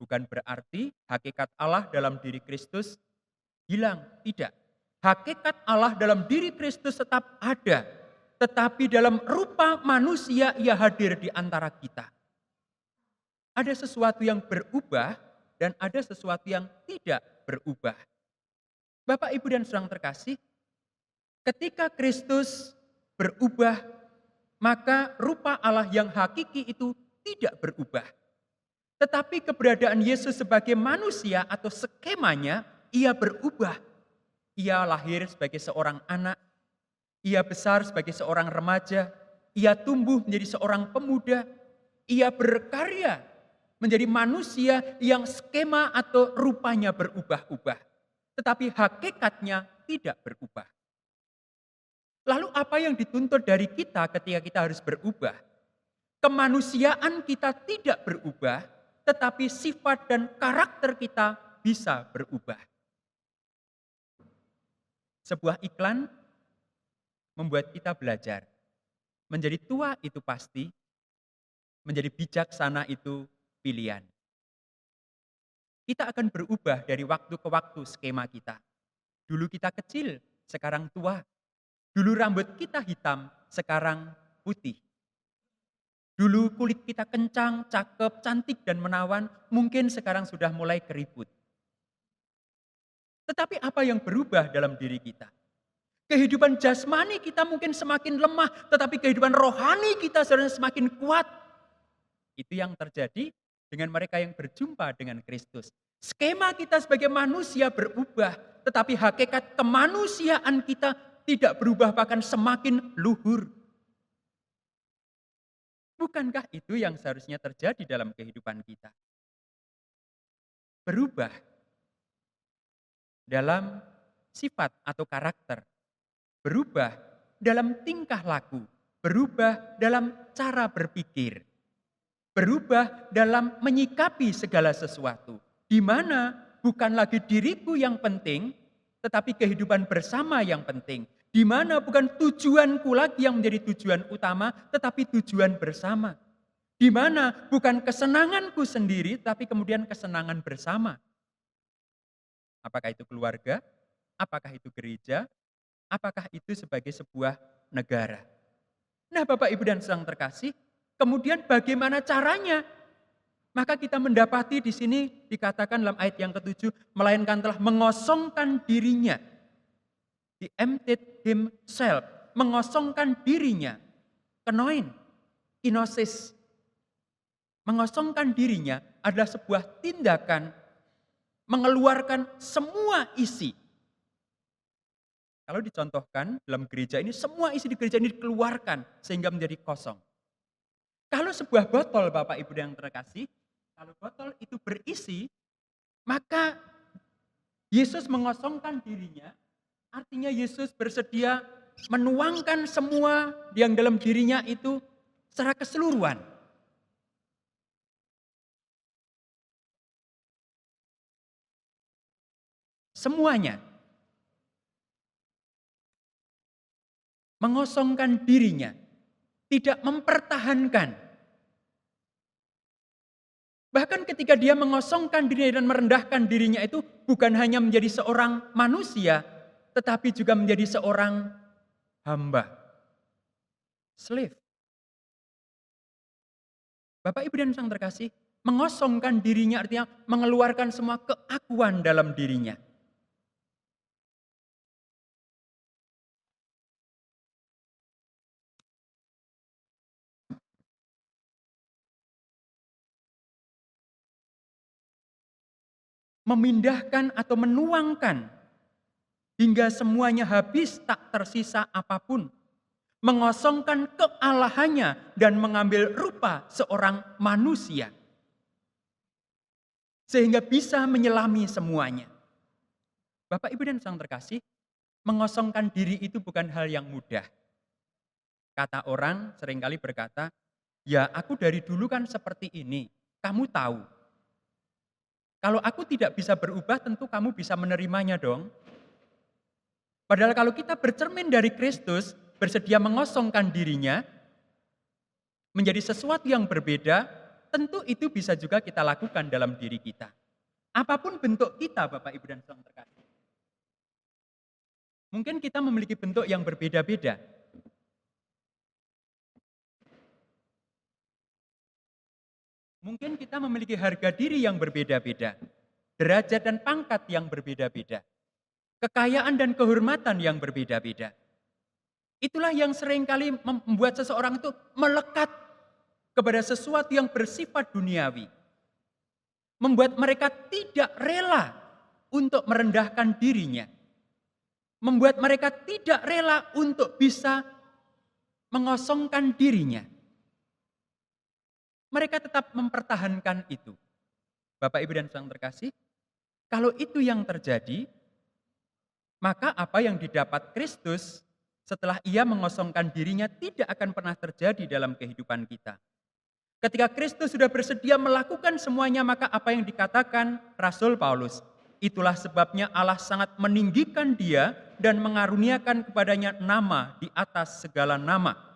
Bukan berarti hakikat Allah dalam diri Kristus hilang, tidak. Hakikat Allah dalam diri Kristus tetap ada, tetapi dalam rupa manusia ia hadir di antara kita. Ada sesuatu yang berubah dan ada sesuatu yang tidak berubah. Bapak, Ibu dan Saudara terkasih, ketika Kristus berubah, maka rupa Allah yang hakiki itu tidak berubah. Tetapi keberadaan Yesus sebagai manusia atau skemanya, ia berubah. Ia lahir sebagai seorang anak, ia besar sebagai seorang remaja, ia tumbuh menjadi seorang pemuda, ia berkarya menjadi manusia yang skema atau rupanya berubah-ubah. Tetapi hakikatnya tidak berubah. Lalu apa yang dituntut dari kita ketika kita harus berubah? Kemanusiaan kita tidak berubah, tetapi sifat dan karakter kita bisa berubah. Sebuah iklan membuat kita belajar. Menjadi tua itu pasti, menjadi bijaksana itu pilihan. Kita akan berubah dari waktu ke waktu skema kita. Dulu kita kecil, sekarang tua. Dulu rambut kita hitam, sekarang putih. Dulu kulit kita kencang, cakep, cantik dan menawan, mungkin sekarang sudah mulai keriput. Tetapi apa yang berubah dalam diri kita? Kehidupan jasmani kita mungkin semakin lemah, tetapi kehidupan rohani kita sebenarnya semakin kuat. Itu yang terjadi dengan mereka yang berjumpa dengan Kristus. Skema kita sebagai manusia berubah, tetapi hakikat kemanusiaan kita tidak berubah, bahkan semakin luhur. Bukankah itu yang seharusnya terjadi dalam kehidupan kita? Berubah dalam sifat atau karakter, berubah dalam tingkah laku, berubah dalam cara berpikir, berubah dalam menyikapi segala sesuatu, di mana bukan lagi diriku yang penting, tetapi kehidupan bersama yang penting. Di mana bukan tujuanku lagi yang menjadi tujuan utama, tetapi tujuan bersama. Di mana bukan kesenanganku sendiri, tapi kemudian kesenangan bersama. Apakah itu keluarga? Apakah itu gereja? Apakah itu sebagai sebuah negara? Nah, Bapak, Ibu, dan Saudara terkasih, kemudian bagaimana caranya? Maka kita mendapati di sini dikatakan dalam ayat yang ke-7, melainkan telah mengosongkan dirinya. He emptied himself, mengosongkan dirinya. Kenoin, kinosis. Mengosongkan dirinya adalah sebuah tindakan mengeluarkan semua isi. Kalau dicontohkan dalam gereja ini, semua isi di gereja ini dikeluarkan sehingga menjadi kosong. Kalau sebuah botol, Bapak Ibu yang terkasih, kalau botol itu berisi, maka Yesus mengosongkan dirinya, artinya Yesus bersedia menuangkan semua yang dalam dirinya itu secara keseluruhan. Semuanya. Mengosongkan dirinya, tidak mempertahankan. Bahkan ketika dia mengosongkan dirinya dan merendahkan dirinya itu bukan hanya menjadi seorang manusia, tetapi juga menjadi seorang hamba. Slave. Bapak, Ibu, dan Sang terkasih, mengosongkan dirinya artinya mengeluarkan semua keakuan dalam dirinya. Memindahkan atau menuangkan hingga semuanya habis tak tersisa apapun. Mengosongkan kealahannya dan mengambil rupa seorang manusia. Sehingga bisa menyelami semuanya. Bapak, Ibu, dan Sang terkasih, mengosongkan diri itu bukan hal yang mudah. Kata orang seringkali berkata, ya aku dari dulu kan seperti ini, kamu tahu. Kalau aku tidak bisa berubah, tentu kamu bisa menerimanya dong. Padahal kalau kita bercermin dari Kristus, bersedia mengosongkan dirinya, menjadi sesuatu yang berbeda, tentu itu bisa juga kita lakukan dalam diri kita. Apapun bentuk kita, Bapak, Ibu, dan Saudara terkasih. Mungkin kita memiliki bentuk yang berbeda-beda. Mungkin kita memiliki harga diri yang berbeda-beda, derajat dan pangkat yang berbeda-beda, kekayaan dan kehormatan yang berbeda-beda. Itulah yang seringkali membuat seseorang itu melekat kepada sesuatu yang bersifat duniawi. Membuat mereka tidak rela untuk merendahkan dirinya. Membuat mereka tidak rela untuk bisa mengosongkan dirinya. Mereka tetap mempertahankan itu. Bapak, Ibu, dan Saudara terkasih, kalau itu yang terjadi, maka apa yang didapat Kristus setelah ia mengosongkan dirinya tidak akan pernah terjadi dalam kehidupan kita. Ketika Kristus sudah bersedia melakukan semuanya, maka apa yang dikatakan Rasul Paulus, itulah sebabnya Allah sangat meninggikan dia dan mengaruniakan kepadanya nama di atas segala nama.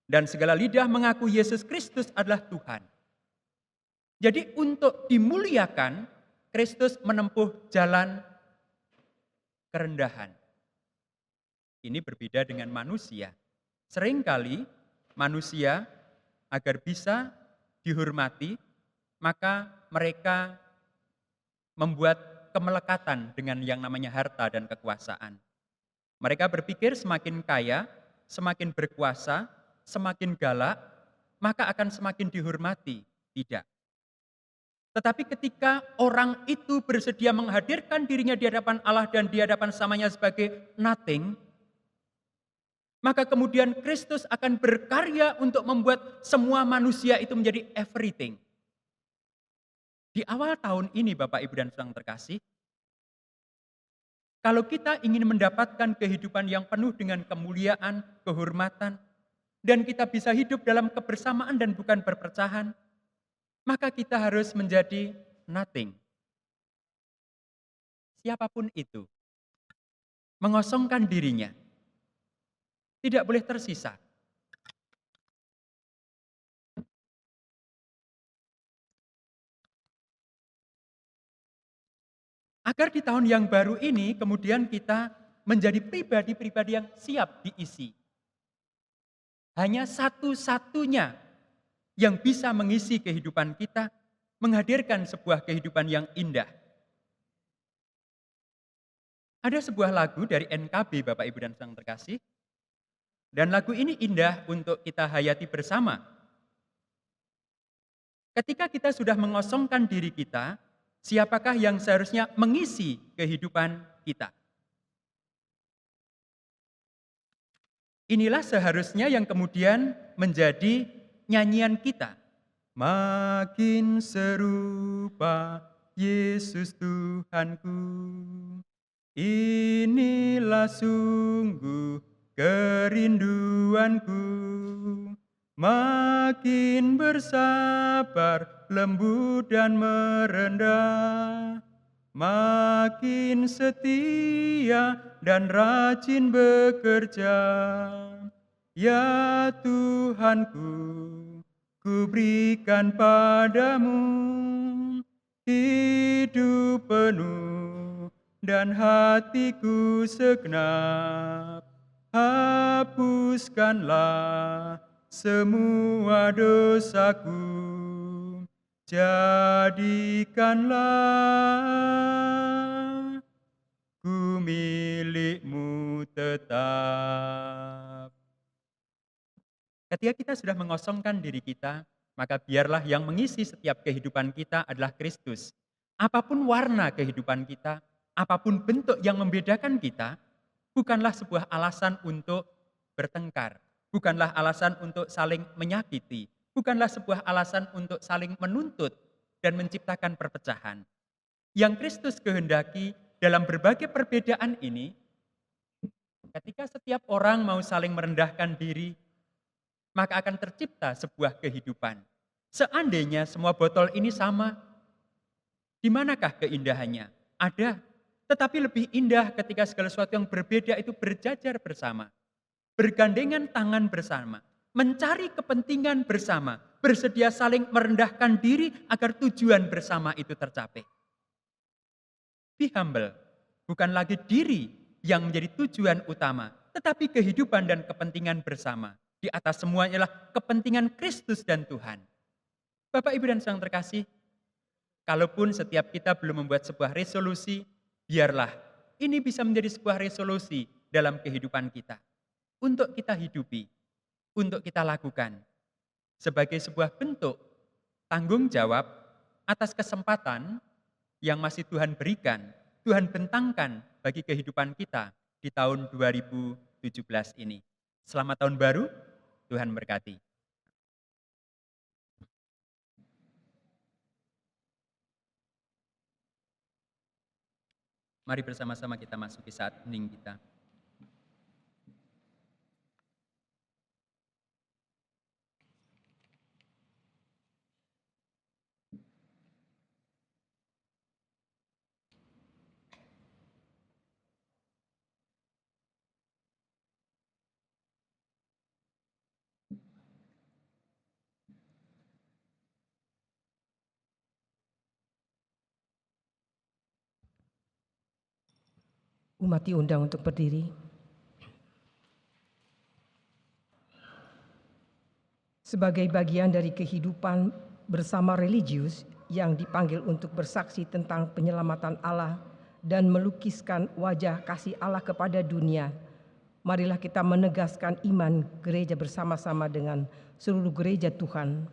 Dan segala lidah mengaku Yesus Kristus adalah Tuhan. Jadi untuk dimuliakan, Kristus menempuh jalan kerendahan. Ini berbeda dengan manusia. Seringkali manusia agar bisa dihormati, maka mereka membuat kemelekatan dengan yang namanya harta dan kekuasaan. Mereka berpikir semakin kaya, semakin berkuasa, semakin galak, maka akan semakin dihormati. Tidak. Tetapi ketika orang itu bersedia menghadirkan dirinya di hadapan Allah dan di hadapan samanya sebagai nothing, maka kemudian Kristus akan berkarya untuk membuat semua manusia itu menjadi everything. Di awal tahun ini, Bapak, Ibu, dan Saudara terkasih, kalau kita ingin mendapatkan kehidupan yang penuh dengan kemuliaan, kehormatan, dan kita bisa hidup dalam kebersamaan dan bukan perpecahan, maka kita harus menjadi nothing. Siapapun itu. mengosongkan dirinya. Tidak boleh tersisa. Agar di tahun yang baru ini kemudian kita menjadi pribadi-pribadi yang siap diisi. Hanya satu-satunya yang bisa mengisi kehidupan kita, menghadirkan sebuah kehidupan yang indah. Ada sebuah lagu dari NKB Bapak Ibu dan Saudara terkasih, dan lagu ini indah untuk kita hayati bersama. Ketika kita sudah mengosongkan diri kita, siapakah yang seharusnya mengisi kehidupan kita? Inilah seharusnya yang kemudian menjadi nyanyian kita. Makin serupa Yesus Tuhanku, inilah sungguh kerinduanku. Makin bersabar, lembut dan merendah, makin setia dan rajin bekerja. Ya Tuhanku, ku berikan padamu hidup penuh dan hatiku segenap. Hapuskanlah semua dosaku, jadikanlah ku milikmu tetap. Ketika kita sudah mengosongkan diri kita, maka biarlah yang mengisi setiap kehidupan kita adalah Kristus. Apapun warna kehidupan kita, apapun bentuk yang membedakan kita, bukanlah sebuah alasan untuk bertengkar, bukanlah alasan untuk saling menyakiti, bukanlah sebuah alasan untuk saling menuntut dan menciptakan perpecahan. Yang Kristus kehendaki dalam berbagai perbedaan ini, ketika setiap orang mau saling merendahkan diri, maka akan tercipta sebuah kehidupan. Seandainya semua botol ini sama, di manakah keindahannya? Ada. Tetapi lebih indah ketika segala sesuatu yang berbeda itu berjajar bersama. Bergandengan tangan bersama. Mencari kepentingan bersama. Bersedia saling merendahkan diri agar tujuan bersama itu tercapai. Be humble. Bukan lagi diri yang menjadi tujuan utama. Tetapi kehidupan dan kepentingan bersama. Di atas semuanya adalah kepentingan Kristus dan Tuhan. Bapak, Ibu, dan Saudara terkasih, kalaupun setiap kita belum membuat sebuah resolusi, biarlah ini bisa menjadi sebuah resolusi dalam kehidupan kita. Untuk kita hidupi, untuk kita lakukan. Sebagai sebuah bentuk tanggung jawab atas kesempatan yang masih Tuhan berikan, Tuhan bentangkan bagi kehidupan kita di tahun 2017 ini. Selamat tahun baru, Tuhan berkati. Mari bersama-sama kita masuki saat hening kita. Umat diundang untuk berdiri. Sebagai bagian dari kehidupan bersama religius yang dipanggil untuk bersaksi tentang penyelamatan Allah dan melukiskan wajah kasih Allah kepada dunia, marilah kita menegaskan iman gereja bersama-sama dengan seluruh gereja Tuhan,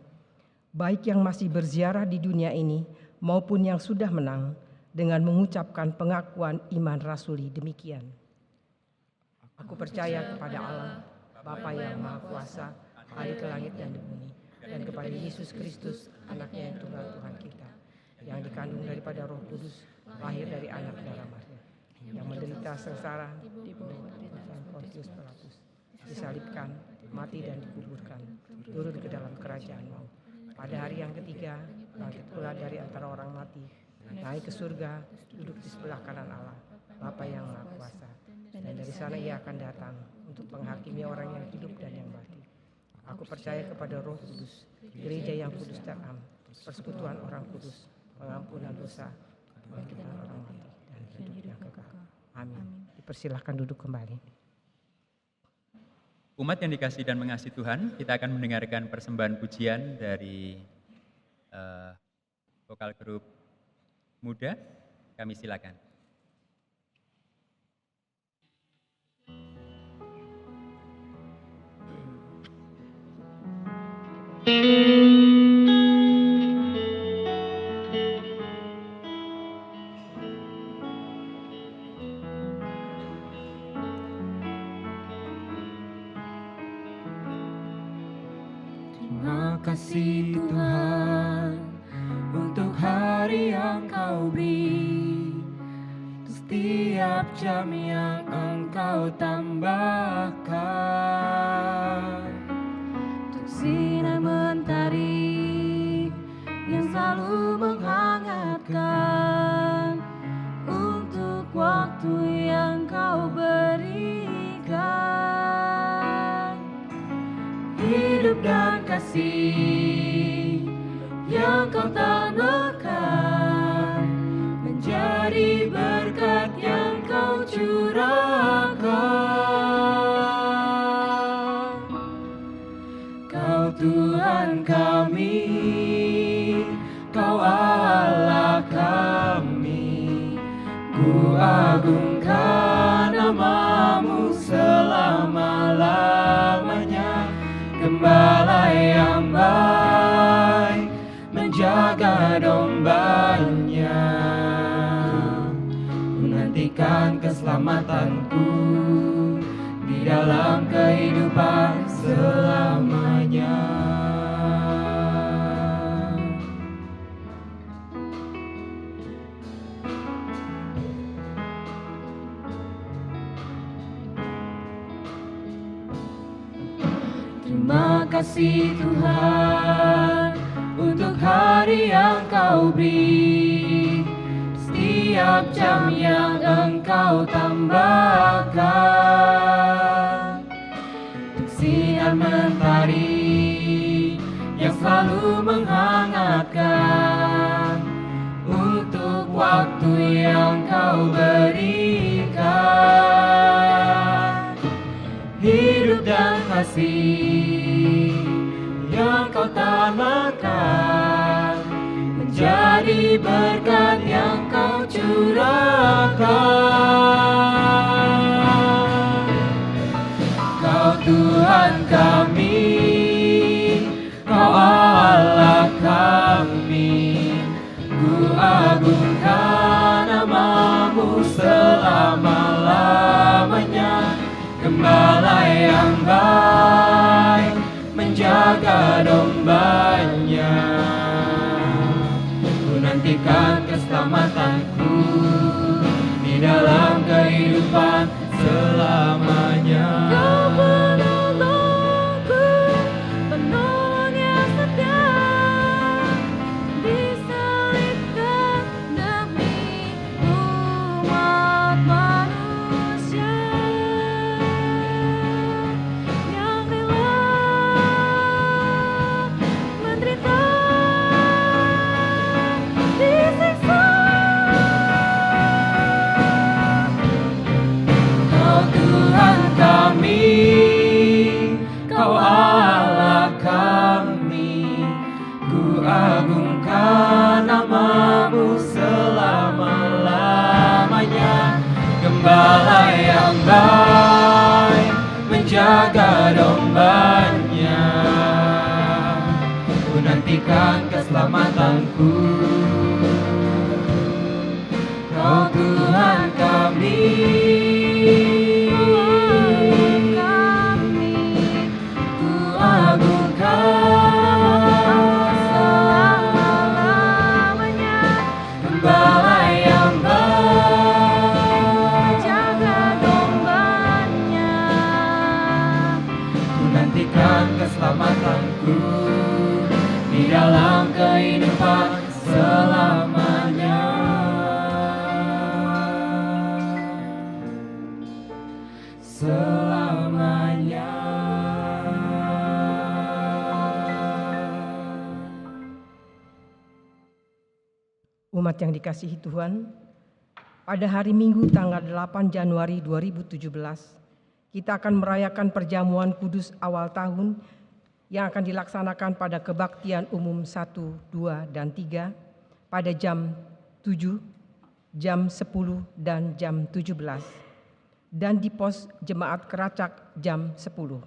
baik yang masih berziarah di dunia ini maupun yang sudah menang, dengan mengucapkan pengakuan iman rasuli demikian. Aku percaya kepada Allah, Bapa yang Maha Kuasa, Hari ke langit dan di bumi, dan kepada Yesus Kristus, anaknya yang tunggal Tuhan kita, yang dikandung daripada Roh Kudus, lahir dari anak darah Maria, yang menderita sengsara di bawah Pontius Pilatus, disalibkan, mati dan dikuburkan, turun ke dalam kerajaan maut. Pada hari yang ketiga, bangkit pula dari antara orang mati, naik ke surga, duduk di sebelah kanan Allah, Bapa yang Maha Kuasa, dan dari sana ia akan datang untuk menghakimi orang yang hidup dan yang mati. Aku percaya kepada Roh Kudus, gereja yang kudus dan am, persekutuan orang kudus, pengampunan dosa, kebangkitan orang mati, dan hidup yang kekal. Amin. Dipersilahkan duduk kembali. Umat yang dikasihi dan mengasihi Tuhan, kita akan mendengarkan persembahan pujian dari vokal grup muda. Kami silakan. Terima kasih Tuhan untuk hari yang Kau beri, untuk setiap jam yang Engkau tambahkan, untuk sinar mentari yang selalu menghangatkan, untuk waktu yang Kau berikan, hidup dan kasih yang Kau tambahkan, menjadi berkat yang Kau curahkan. Kau Tuhan kami, Kau Allah kami, ku agungkan nama-Mu selama-lamanya. Gembala yang baik menjaga dombanya, ku nantikan keselamatanku di dalam kehidupan selamanya. Terima kasih Tuhan untuk hari yang Kau beri, setiap jam yang Engkau tambahkan, untuk sinar mentari yang selalu menghangatkan, untuk waktu yang Kau berikan, hidup dan kasih yang Kau tambahkan, menjadi berkat yang Kau curahkan. Kau Tuhan kami, Kau Allah kami, ku agungkan nama-Mu selama-lamanya. Gembala yang baik menjaga dombanya, ku nantikan keselamatanku di dalam kehidupan selamanya. Kau penolongku, penolong yang setia, disalibkan demi umat manusia yang rela menderita, disiksa. Kau Tuhan kami, Kau Allah kami, ku agungkan nama-Mu selama-lamanya. Gembala yang baik menjaga dombanya, ku nantikan keselamatanku. Kau Tuhan kami, ku agungkan selama-lamanya. Gembala yang baik menjaga dombanya, ku nantikan keselamatanku di dalam kehidupan selamanya. Umat yang dikasihi Tuhan, pada hari Minggu tanggal 8 Januari 2017, kita akan merayakan perjamuan kudus awal tahun yang akan dilaksanakan pada kebaktian umum 1, 2, dan 3 pada jam 7, jam 10, dan jam 17, dan di pos Jemaat Keracak jam 10.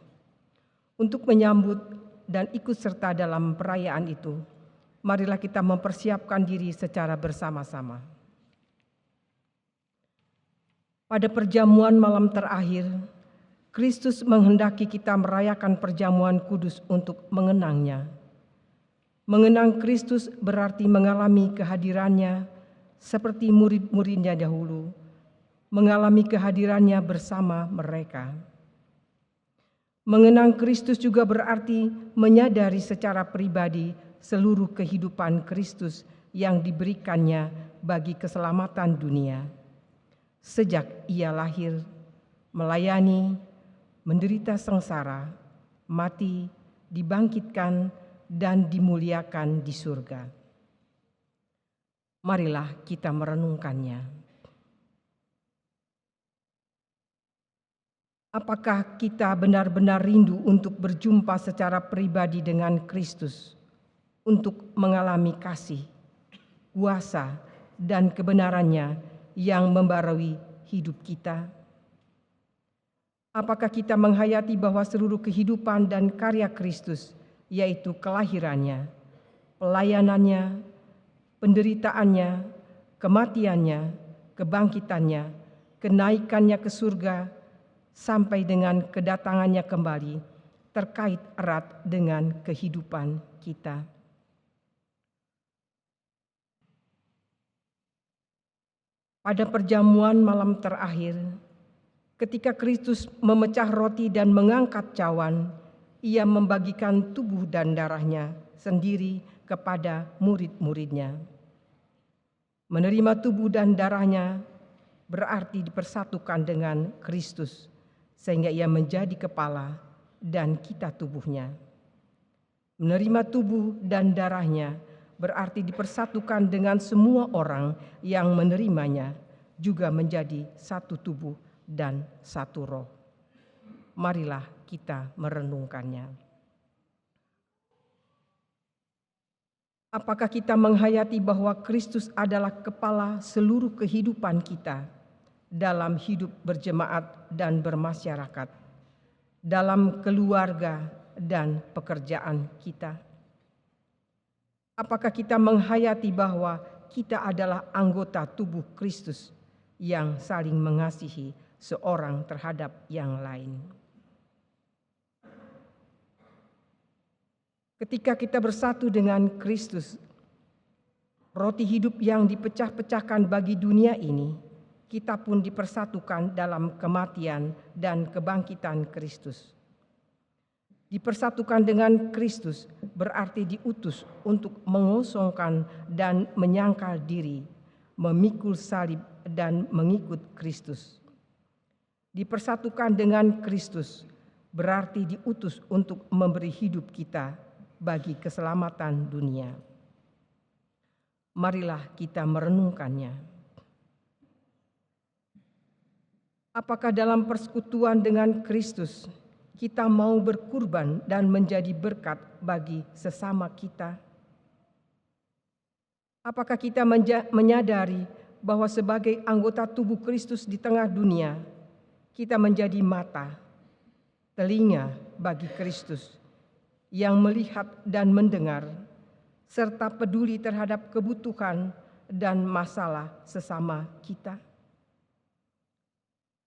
Untuk menyambut dan ikut serta dalam perayaan itu, marilah kita mempersiapkan diri secara bersama-sama. Pada perjamuan malam terakhir, Kristus menghendaki kita merayakan perjamuan kudus untuk mengenangnya. Mengenang Kristus berarti mengalami kehadirannya seperti murid-muridnya dahulu, mengalami kehadirannya bersama mereka. Mengenang Kristus juga berarti menyadari secara pribadi seluruh kehidupan Kristus yang diberikannya bagi keselamatan dunia. Sejak ia lahir, melayani, menderita sengsara, mati, dibangkitkan, dan dimuliakan di surga. Marilah kita merenungkannya. Apakah kita benar-benar rindu untuk berjumpa secara pribadi dengan Kristus, untuk mengalami kasih, kuasa, dan kebenarannya yang membarui hidup kita? Apakah kita menghayati bahwa seluruh kehidupan dan karya Kristus, yaitu kelahirannya, pelayanannya, penderitaannya, kematiannya, kebangkitannya, kenaikannya ke surga, sampai dengan kedatangannya kembali, terkait erat dengan kehidupan kita? Pada perjamuan malam terakhir, ketika Kristus memecah roti dan mengangkat cawan, ia membagikan tubuh dan darahnya sendiri kepada murid-muridnya. Menerima tubuh dan darahnya berarti dipersatukan dengan Kristus, sehingga ia menjadi kepala dan kita tubuhnya. Menerima tubuh dan darahnya berarti dipersatukan dengan semua orang yang menerimanya, juga menjadi satu tubuh dan satu roh. Marilah kita merenungkannya. Apakah kita menghayati bahwa Kristus adalah kepala seluruh kehidupan kita dalam hidup berjemaat dan bermasyarakat, dalam keluarga dan pekerjaan kita? Apakah kita menghayati bahwa kita adalah anggota tubuh Kristus yang saling mengasihi seorang terhadap yang lain? Ketika kita bersatu dengan Kristus, roti hidup yang dipecah-pecahkan bagi dunia ini, kita pun dipersatukan dalam kematian dan kebangkitan Kristus. Dipersatukan dengan Kristus berarti diutus untuk mengosongkan dan menyangkal diri, memikul salib dan mengikut Kristus. Dipersatukan dengan Kristus berarti diutus untuk memberi hidup kita bagi keselamatan dunia. Marilah kita merenungkannya. Apakah dalam persekutuan dengan Kristus kita mau berkurban dan menjadi berkat bagi sesama kita? Apakah kita menyadari bahwa sebagai anggota tubuh Kristus di tengah dunia, kita menjadi mata, telinga bagi Kristus yang melihat dan mendengar, serta peduli terhadap kebutuhan dan masalah sesama kita?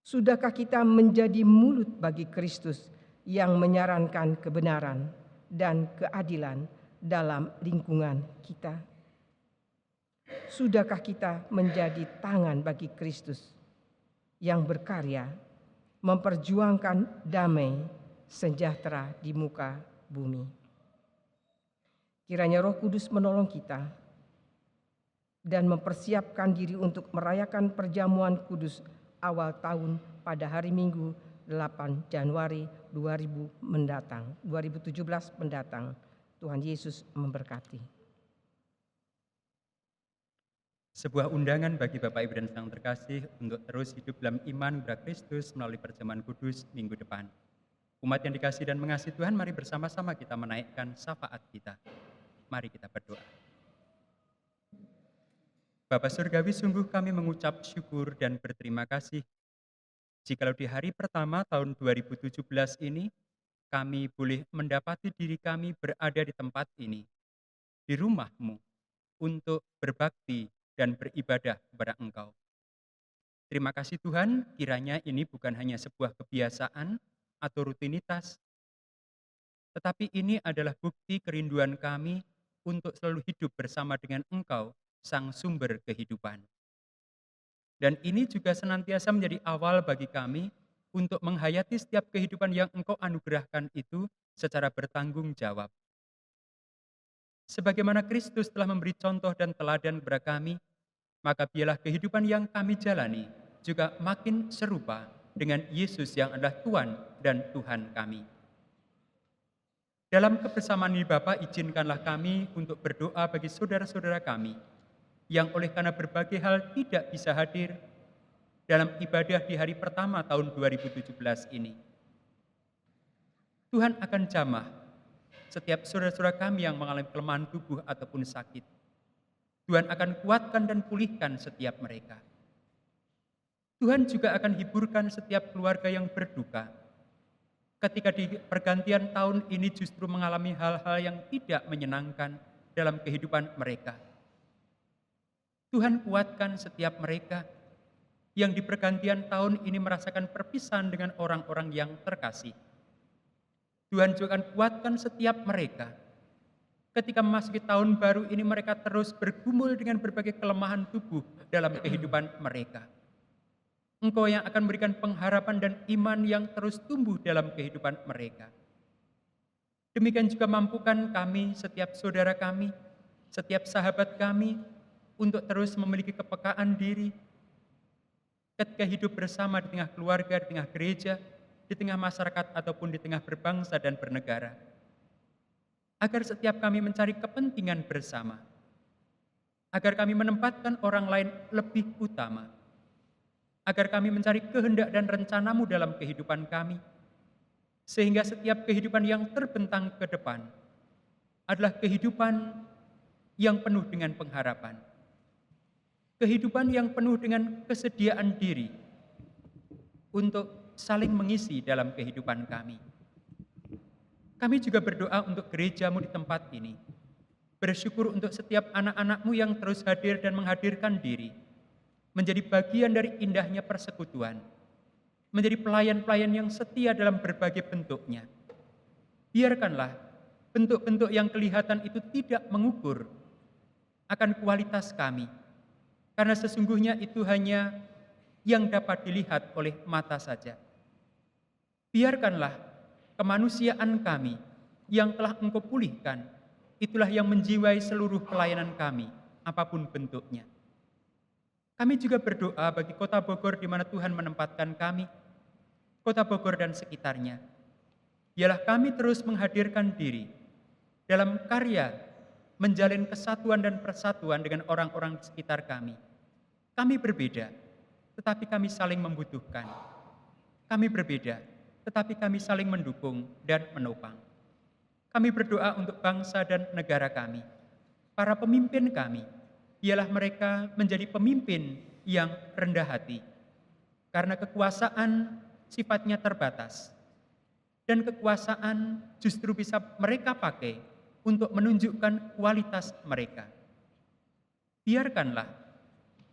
Sudahkah kita menjadi mulut bagi Kristus yang menyarankan kebenaran dan keadilan dalam lingkungan kita? Sudahkah kita menjadi tangan bagi Kristus yang berkarya memperjuangkan damai sejahtera di muka bumi? Kiranya Roh Kudus menolong kita dan mempersiapkan diri untuk merayakan perjamuan kudus awal tahun pada hari Minggu 8 Januari 2017 mendatang. Tuhan Yesus memberkati. Sebuah undangan bagi Bapak Ibu dan Saudara yang terkasih untuk terus hidup dalam iman kepada Kristus melalui perjamuan kudus minggu depan. Umat yang dikasihi dan mengasihi Tuhan, mari bersama-sama kita menaikkan syafaat kita. Mari kita berdoa. Bapa Surgawi, sungguh kami mengucap syukur dan berterima kasih jikalau di hari pertama tahun 2017 ini kami boleh mendapati diri kami berada di tempat ini, di rumah-Mu, untuk berbakti dan beribadah kepada Engkau. Terima kasih Tuhan, kiranya ini bukan hanya sebuah kebiasaan atau rutinitas, tetapi ini adalah bukti kerinduan kami untuk selalu hidup bersama dengan Engkau, Sang Sumber Kehidupan. Dan ini juga senantiasa menjadi awal bagi kami untuk menghayati setiap kehidupan yang Engkau anugerahkan itu secara bertanggung jawab. Sebagaimana Kristus telah memberi contoh dan teladan kepada kami, maka biarlah kehidupan yang kami jalani juga makin serupa dengan Yesus yang adalah Tuhan dan Tuhan kami. Dalam kebersamaan ini Bapa, izinkanlah kami untuk berdoa bagi saudara-saudara kami yang oleh karena berbagai hal tidak bisa hadir dalam ibadah di hari pertama tahun 2017 ini. Tuhan akan jamah setiap saudara-saudara kami yang mengalami kelemahan tubuh ataupun sakit. Tuhan akan kuatkan dan pulihkan setiap mereka. Tuhan juga akan hiburkan setiap keluarga yang berduka ketika di pergantian tahun ini justru mengalami hal-hal yang tidak menyenangkan dalam kehidupan mereka. Tuhan kuatkan setiap mereka yang di pergantian tahun ini merasakan perpisahan dengan orang-orang yang terkasih. Tuhan juga akan kuatkan setiap mereka ketika memasuki tahun baru ini mereka terus bergumul dengan berbagai kelemahan tubuh dalam kehidupan mereka. Engkau yang akan memberikan pengharapan dan iman yang terus tumbuh dalam kehidupan mereka. Demikian juga mampukan kami, setiap saudara kami, setiap sahabat kami, untuk terus memiliki kepekaan diri ketika hidup bersama di tengah keluarga, di tengah gereja, di tengah masyarakat, ataupun di tengah berbangsa dan bernegara. Agar setiap kami mencari kepentingan bersama. Agar kami menempatkan orang lain lebih utama. Agar kami mencari kehendak dan rencana-Mu dalam kehidupan kami. Sehingga setiap kehidupan yang terbentang ke depan adalah kehidupan yang penuh dengan pengharapan. Kehidupan yang penuh dengan kesediaan diri untuk saling mengisi dalam kehidupan kami. Kami juga berdoa untuk gereja-Mu di tempat ini. Bersyukur untuk setiap anak-anak-Mu yang terus hadir dan menghadirkan diri. Menjadi bagian dari indahnya persekutuan. Menjadi pelayan-pelayan yang setia dalam berbagai bentuknya. Biarkanlah bentuk-bentuk yang kelihatan itu tidak mengukur akan kualitas kami. Karena sesungguhnya itu hanya yang dapat dilihat oleh mata saja. Biarkanlah kemanusiaan kami yang telah Engkau pulihkan, itulah yang menjiwai seluruh pelayanan kami, apapun bentuknya. Kami juga berdoa bagi Kota Bogor di mana Tuhan menempatkan kami, Kota Bogor dan sekitarnya. Biarlah kami terus menghadirkan diri dalam karya menjalin kesatuan dan persatuan dengan orang-orang di sekitar kami. Kami berbeda, tetapi kami saling membutuhkan. Kami berbeda, tetapi kami saling mendukung dan menopang. Kami berdoa untuk bangsa dan negara kami. Para pemimpin kami, biarlah mereka menjadi pemimpin yang rendah hati. Karena kekuasaan sifatnya terbatas. Dan kekuasaan justru bisa mereka pakai untuk menunjukkan kualitas mereka. Biarkanlah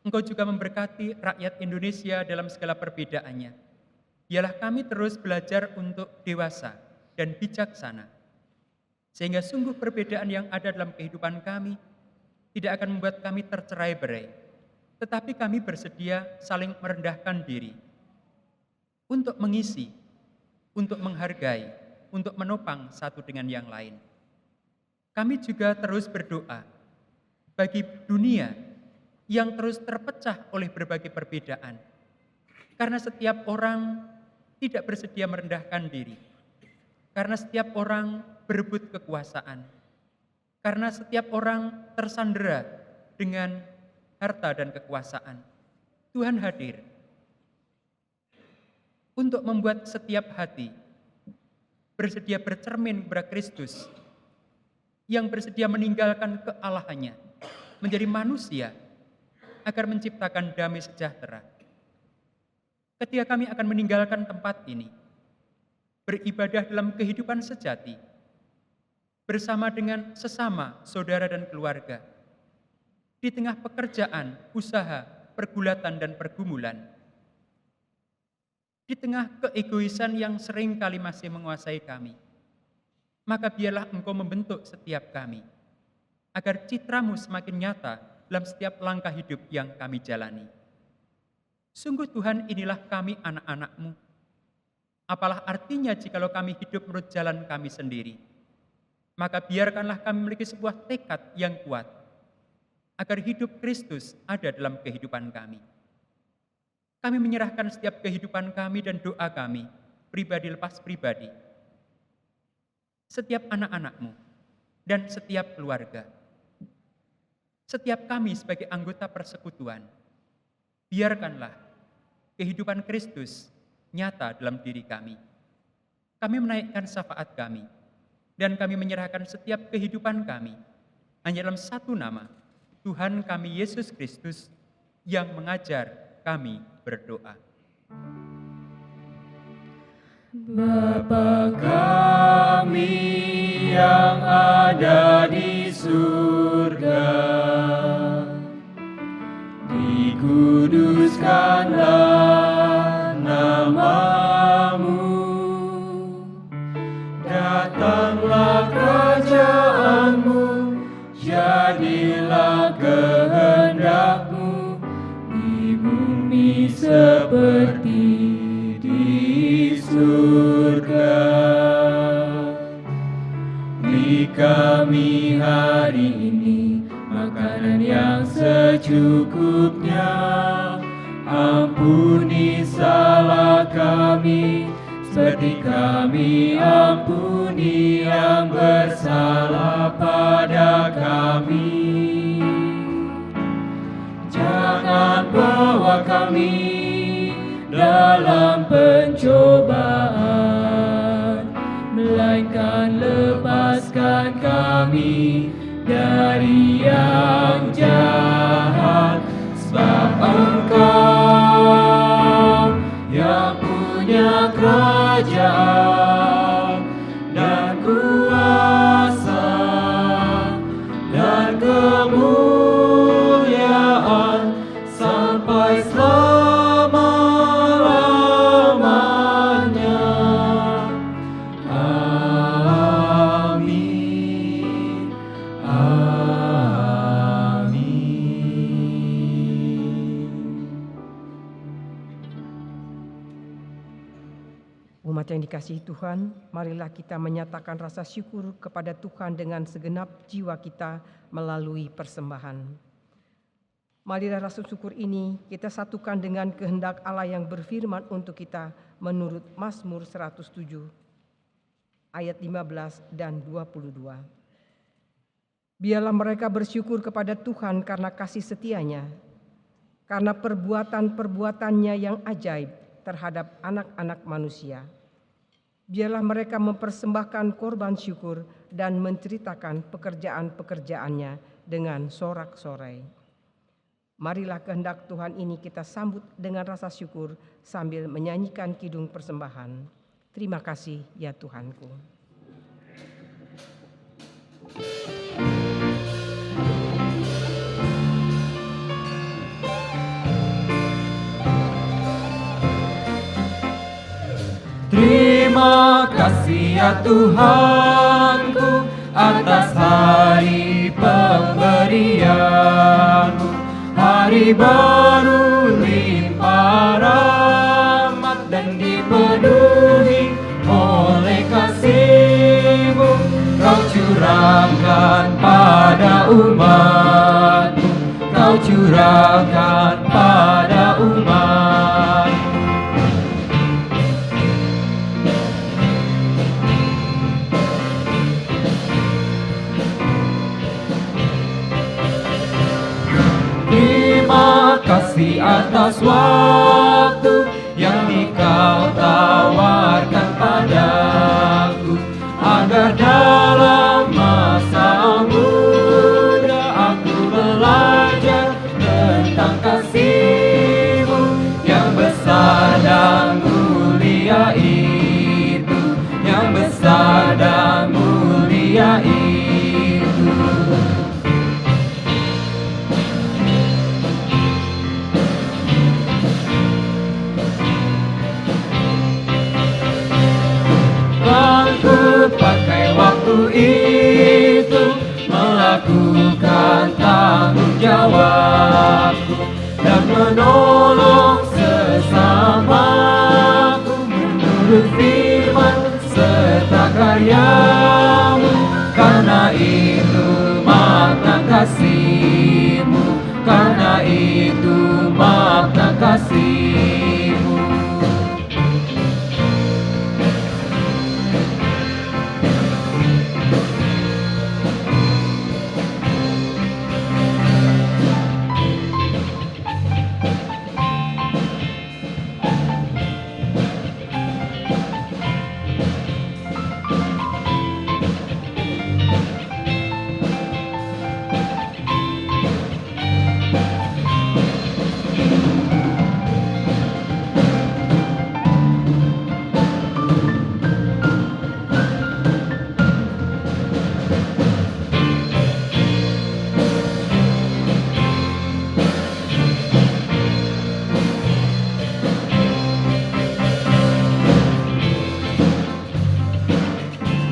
Engkau juga memberkati rakyat Indonesia dalam segala perbedaannya. Biarlah kami terus belajar untuk dewasa dan bijaksana. Sehingga sungguh perbedaan yang ada dalam kehidupan kami tidak akan membuat kami tercerai-berai. Tetapi kami bersedia saling merendahkan diri. Untuk mengisi, untuk menghargai, untuk menopang satu dengan yang lain. Kami juga terus berdoa bagi dunia yang terus terpecah oleh berbagai perbedaan. Karena setiap orang tidak bersedia merendahkan diri. Karena setiap orang berebut kekuasaan. Karena setiap orang tersandera dengan harta dan kekuasaan. Tuhan hadir untuk membuat setiap hati bersedia bercermin kepada Kristus yang bersedia meninggalkan kealahannya, menjadi manusia agar menciptakan damai sejahtera. Ketika kami akan meninggalkan tempat ini, beribadah dalam kehidupan sejati, bersama dengan sesama, saudara dan keluarga, di tengah pekerjaan, usaha, pergulatan dan pergumulan, di tengah keegoisan yang sering kali masih menguasai kami, maka biarlah Engkau membentuk setiap kami, agar citramu semakin nyata dalam setiap langkah hidup yang kami jalani. Sungguh Tuhan, inilah kami anak-anak-Mu. Apalah artinya jikalau kami hidup menurut jalan kami sendiri? Maka biarkanlah kami memiliki sebuah tekad yang kuat, agar hidup Kristus ada dalam kehidupan kami. Kami menyerahkan setiap kehidupan kami dan doa kami, pribadi lepas pribadi, setiap anak-anak-Mu, dan setiap keluarga. Setiap kami sebagai anggota persekutuan, biarkanlah kehidupan Kristus nyata dalam diri kami. Kami menaikkan syafaat kami, dan kami menyerahkan setiap kehidupan kami hanya dalam satu nama, Tuhan kami Yesus Kristus, yang mengajar kami berdoa. Bapa kami yang ada di surga, dikuduskanlah nama-Mu, datanglah kerajaan-Mu, jadilah kehendak-Mu di bumi seperti di surga. Beri kami hari ini makanan yang secukupnya, ampuni salah kami seperti kami ampuni yang bersalah pada kami. Jangan bawa kami dalam pencobaan, melainkan lepaskan kami dari yang jahat. Sebab Engkau yang punya kerajaan dan kuasa dan kemuliaan sampai selama-lamanya. Amin. Amin. Umat yang dikasihi Tuhan, marilah kita menyatakan rasa syukur kepada Tuhan dengan segenap jiwa kita melalui persembahan. Marilah rasa syukur ini kita satukan dengan kehendak Allah yang berfirman untuk kita menurut Mazmur 107 ayat 15 dan 22. Biarlah mereka bersyukur kepada Tuhan karena kasih setianya, karena perbuatan-perbuatannya yang ajaib terhadap anak-anak manusia. Biarlah mereka mempersembahkan korban syukur dan menceritakan pekerjaan-pekerjaannya dengan sorak-sorai. Marilah kehendak Tuhan ini kita sambut dengan rasa syukur sambil menyanyikan kidung persembahan. Terima kasih ya Tuhanku. Terima kasih ya Tuhanku atas hari pemberian-Mu, hari baru limpah rahmat dan dipenuhi oleh kasih-Mu. Kau curahkan pada umat-Mu, Kau curahkan pada umat. kasih atas waktu yang Engkau tawarkan padaku, agar dalam masa muda aku belajar tentang kasih-Mu yang besar dan mulia itu, yang besar dan mulia itu. Pakai waktu itu melakukan tanggung jawabku dan menolong sesamaku menurut firman serta karya-Mu. Karena itu makna kasih-Mu, karena itu makna kasih-Mu.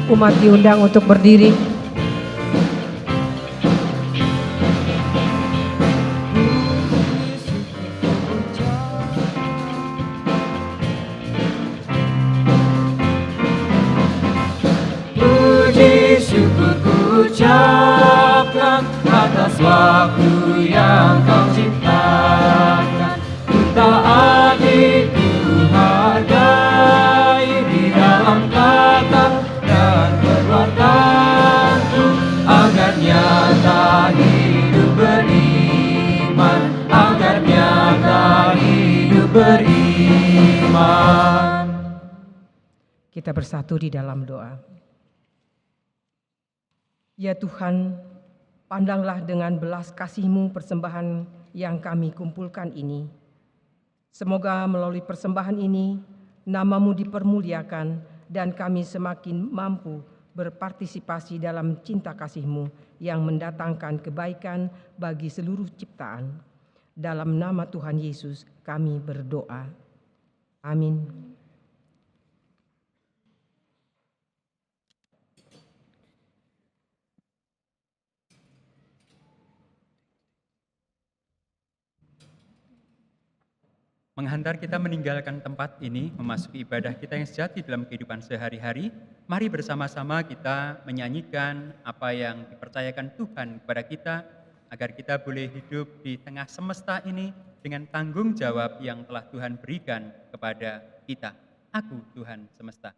Umat diundang untuk berdiri. Puji syukur ku ucapkan atas waktu yang Kau ciptakan. Ku taati, ku hargai di dalam kata dan perbuatanku, agar nyata hidup beriman, agar nyata hidup beriman. Kita bersatu di dalam doa. Ya Tuhan, pandanglah dengan belas kasih-Mu persembahan yang kami kumpulkan ini. Semoga melalui persembahan ini, nama-Mu dipermuliakan dan kami semakin mampu berpartisipasi dalam cinta kasih-Mu yang mendatangkan kebaikan bagi seluruh ciptaan. Dalam nama Tuhan Yesus kami berdoa. Amin. Menghantar kita meninggalkan tempat ini, memasuki ibadah kita yang sejati dalam kehidupan sehari-hari, mari bersama-sama kita menyanyikan apa yang dipercayakan Tuhan kepada kita, agar kita boleh hidup di tengah semesta ini dengan tanggung jawab yang telah Tuhan berikan kepada kita. Aku Tuhan semesta.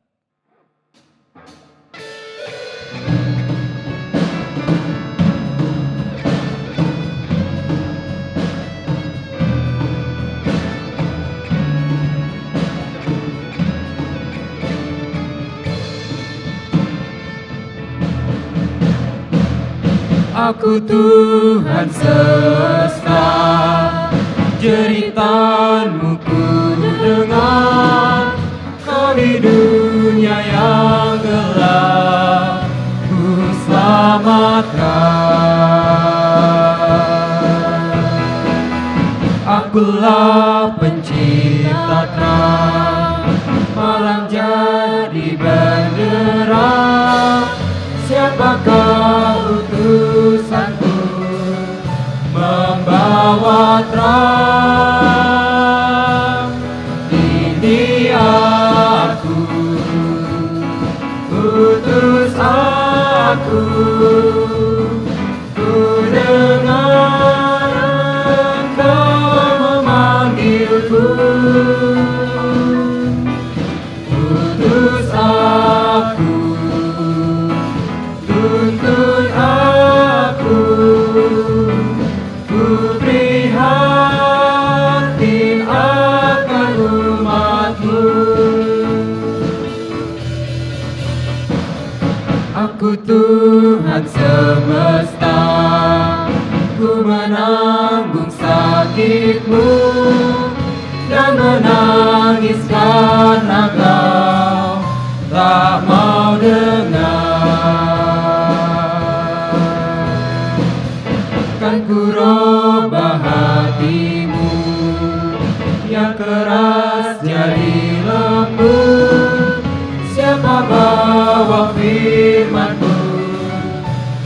Aku Tuhan semesta, jeritan-Mu ku dengar. Kau di dunia yang gelap ku selamatkan. Akulah pencipta terang, malam jadi benderang. Siapakah utusanku membawa terang? Ini aku, utus aku. Ku dengar Engkau memanggilku. Utus aku, tuntun aku, ku beri hati. Tuhan semesta, ku menanggung sakitmu dan menangis karena kau tak mau dengar. Kan ku robah hatimu yang keras jadi lembut. Siapa bawa firman-Mu,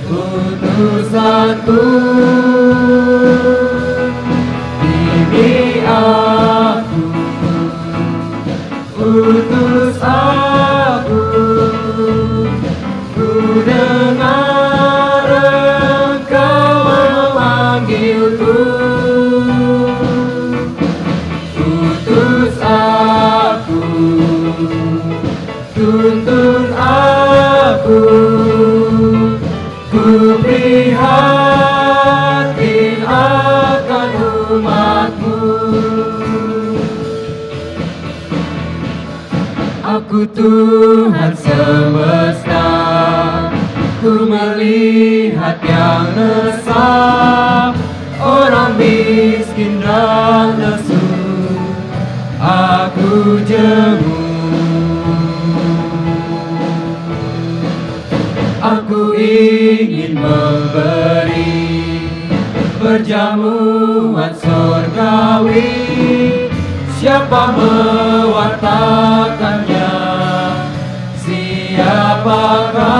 utusanku. Ini aku, utus aku. Ku dengar Engkau memanggilku. Utus aku, tuntun aku. Ku prihatin akan umat-Mu. Aku Tuhan semesta, ku melihat yang resah, orang miskin dan lesu, aku jenguk. Aku ingin memberi perjamuan surgawi. Siapa mewartakannya? Siapakah?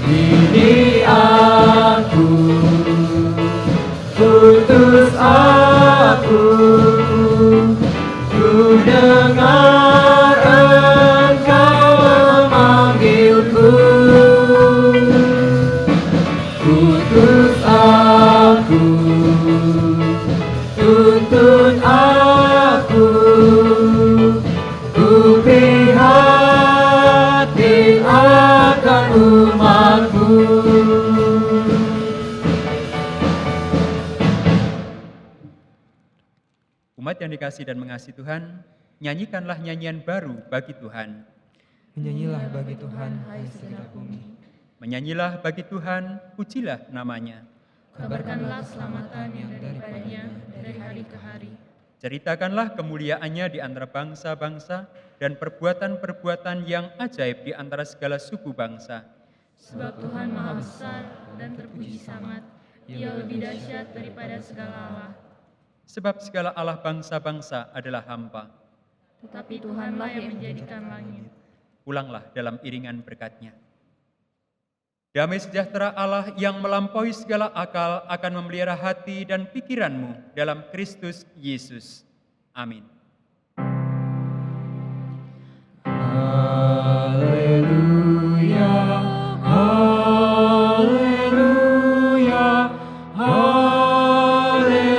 Ini aku, utus aku. Ku dengar Engkau memanggilku. Utus aku, tuntun aku. Ku prihatin akan umat-Mu. Umat yang dikasihi dan mengasihi Tuhan, nyanyikanlah nyanyian baru bagi Tuhan. Menyanyilah bagi Tuhan, hai segenap bumi. Menyanyilah bagi Tuhan, pujilah namanya. Kabarkanlah keselamatan yang daripadanya dari hari ke hari. Ceritakanlah kemuliaannya di antara bangsa-bangsa dan perbuatan-perbuatan yang ajaib di antara segala suku bangsa. Sebab Tuhan Maha Besar dan terpuji sangat, Ia lebih dahsyat daripada segala Allah. Sebab segala Allah bangsa-bangsa adalah hampa. Tetapi Tuhanlah yang menjadikan langit. Pulanglah dalam iringan berkat-Nya. Damai sejahtera Allah yang melampaui segala akal akan memelihara hati dan pikiranmu dalam Kristus Yesus. Amin. Haleluya, haleluya, haleluya,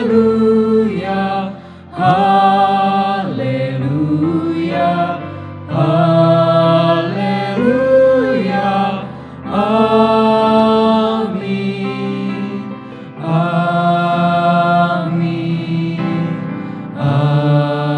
haleluya, haleluya. Amin, amin, amin.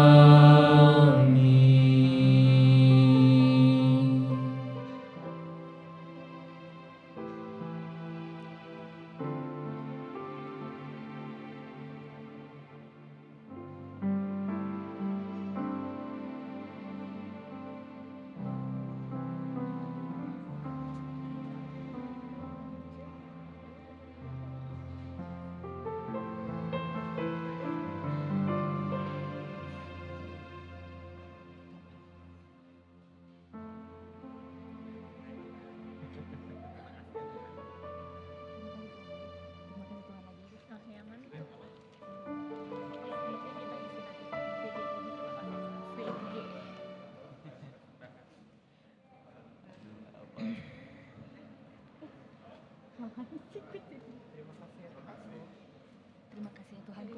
Terima kasih ya Tuhanku.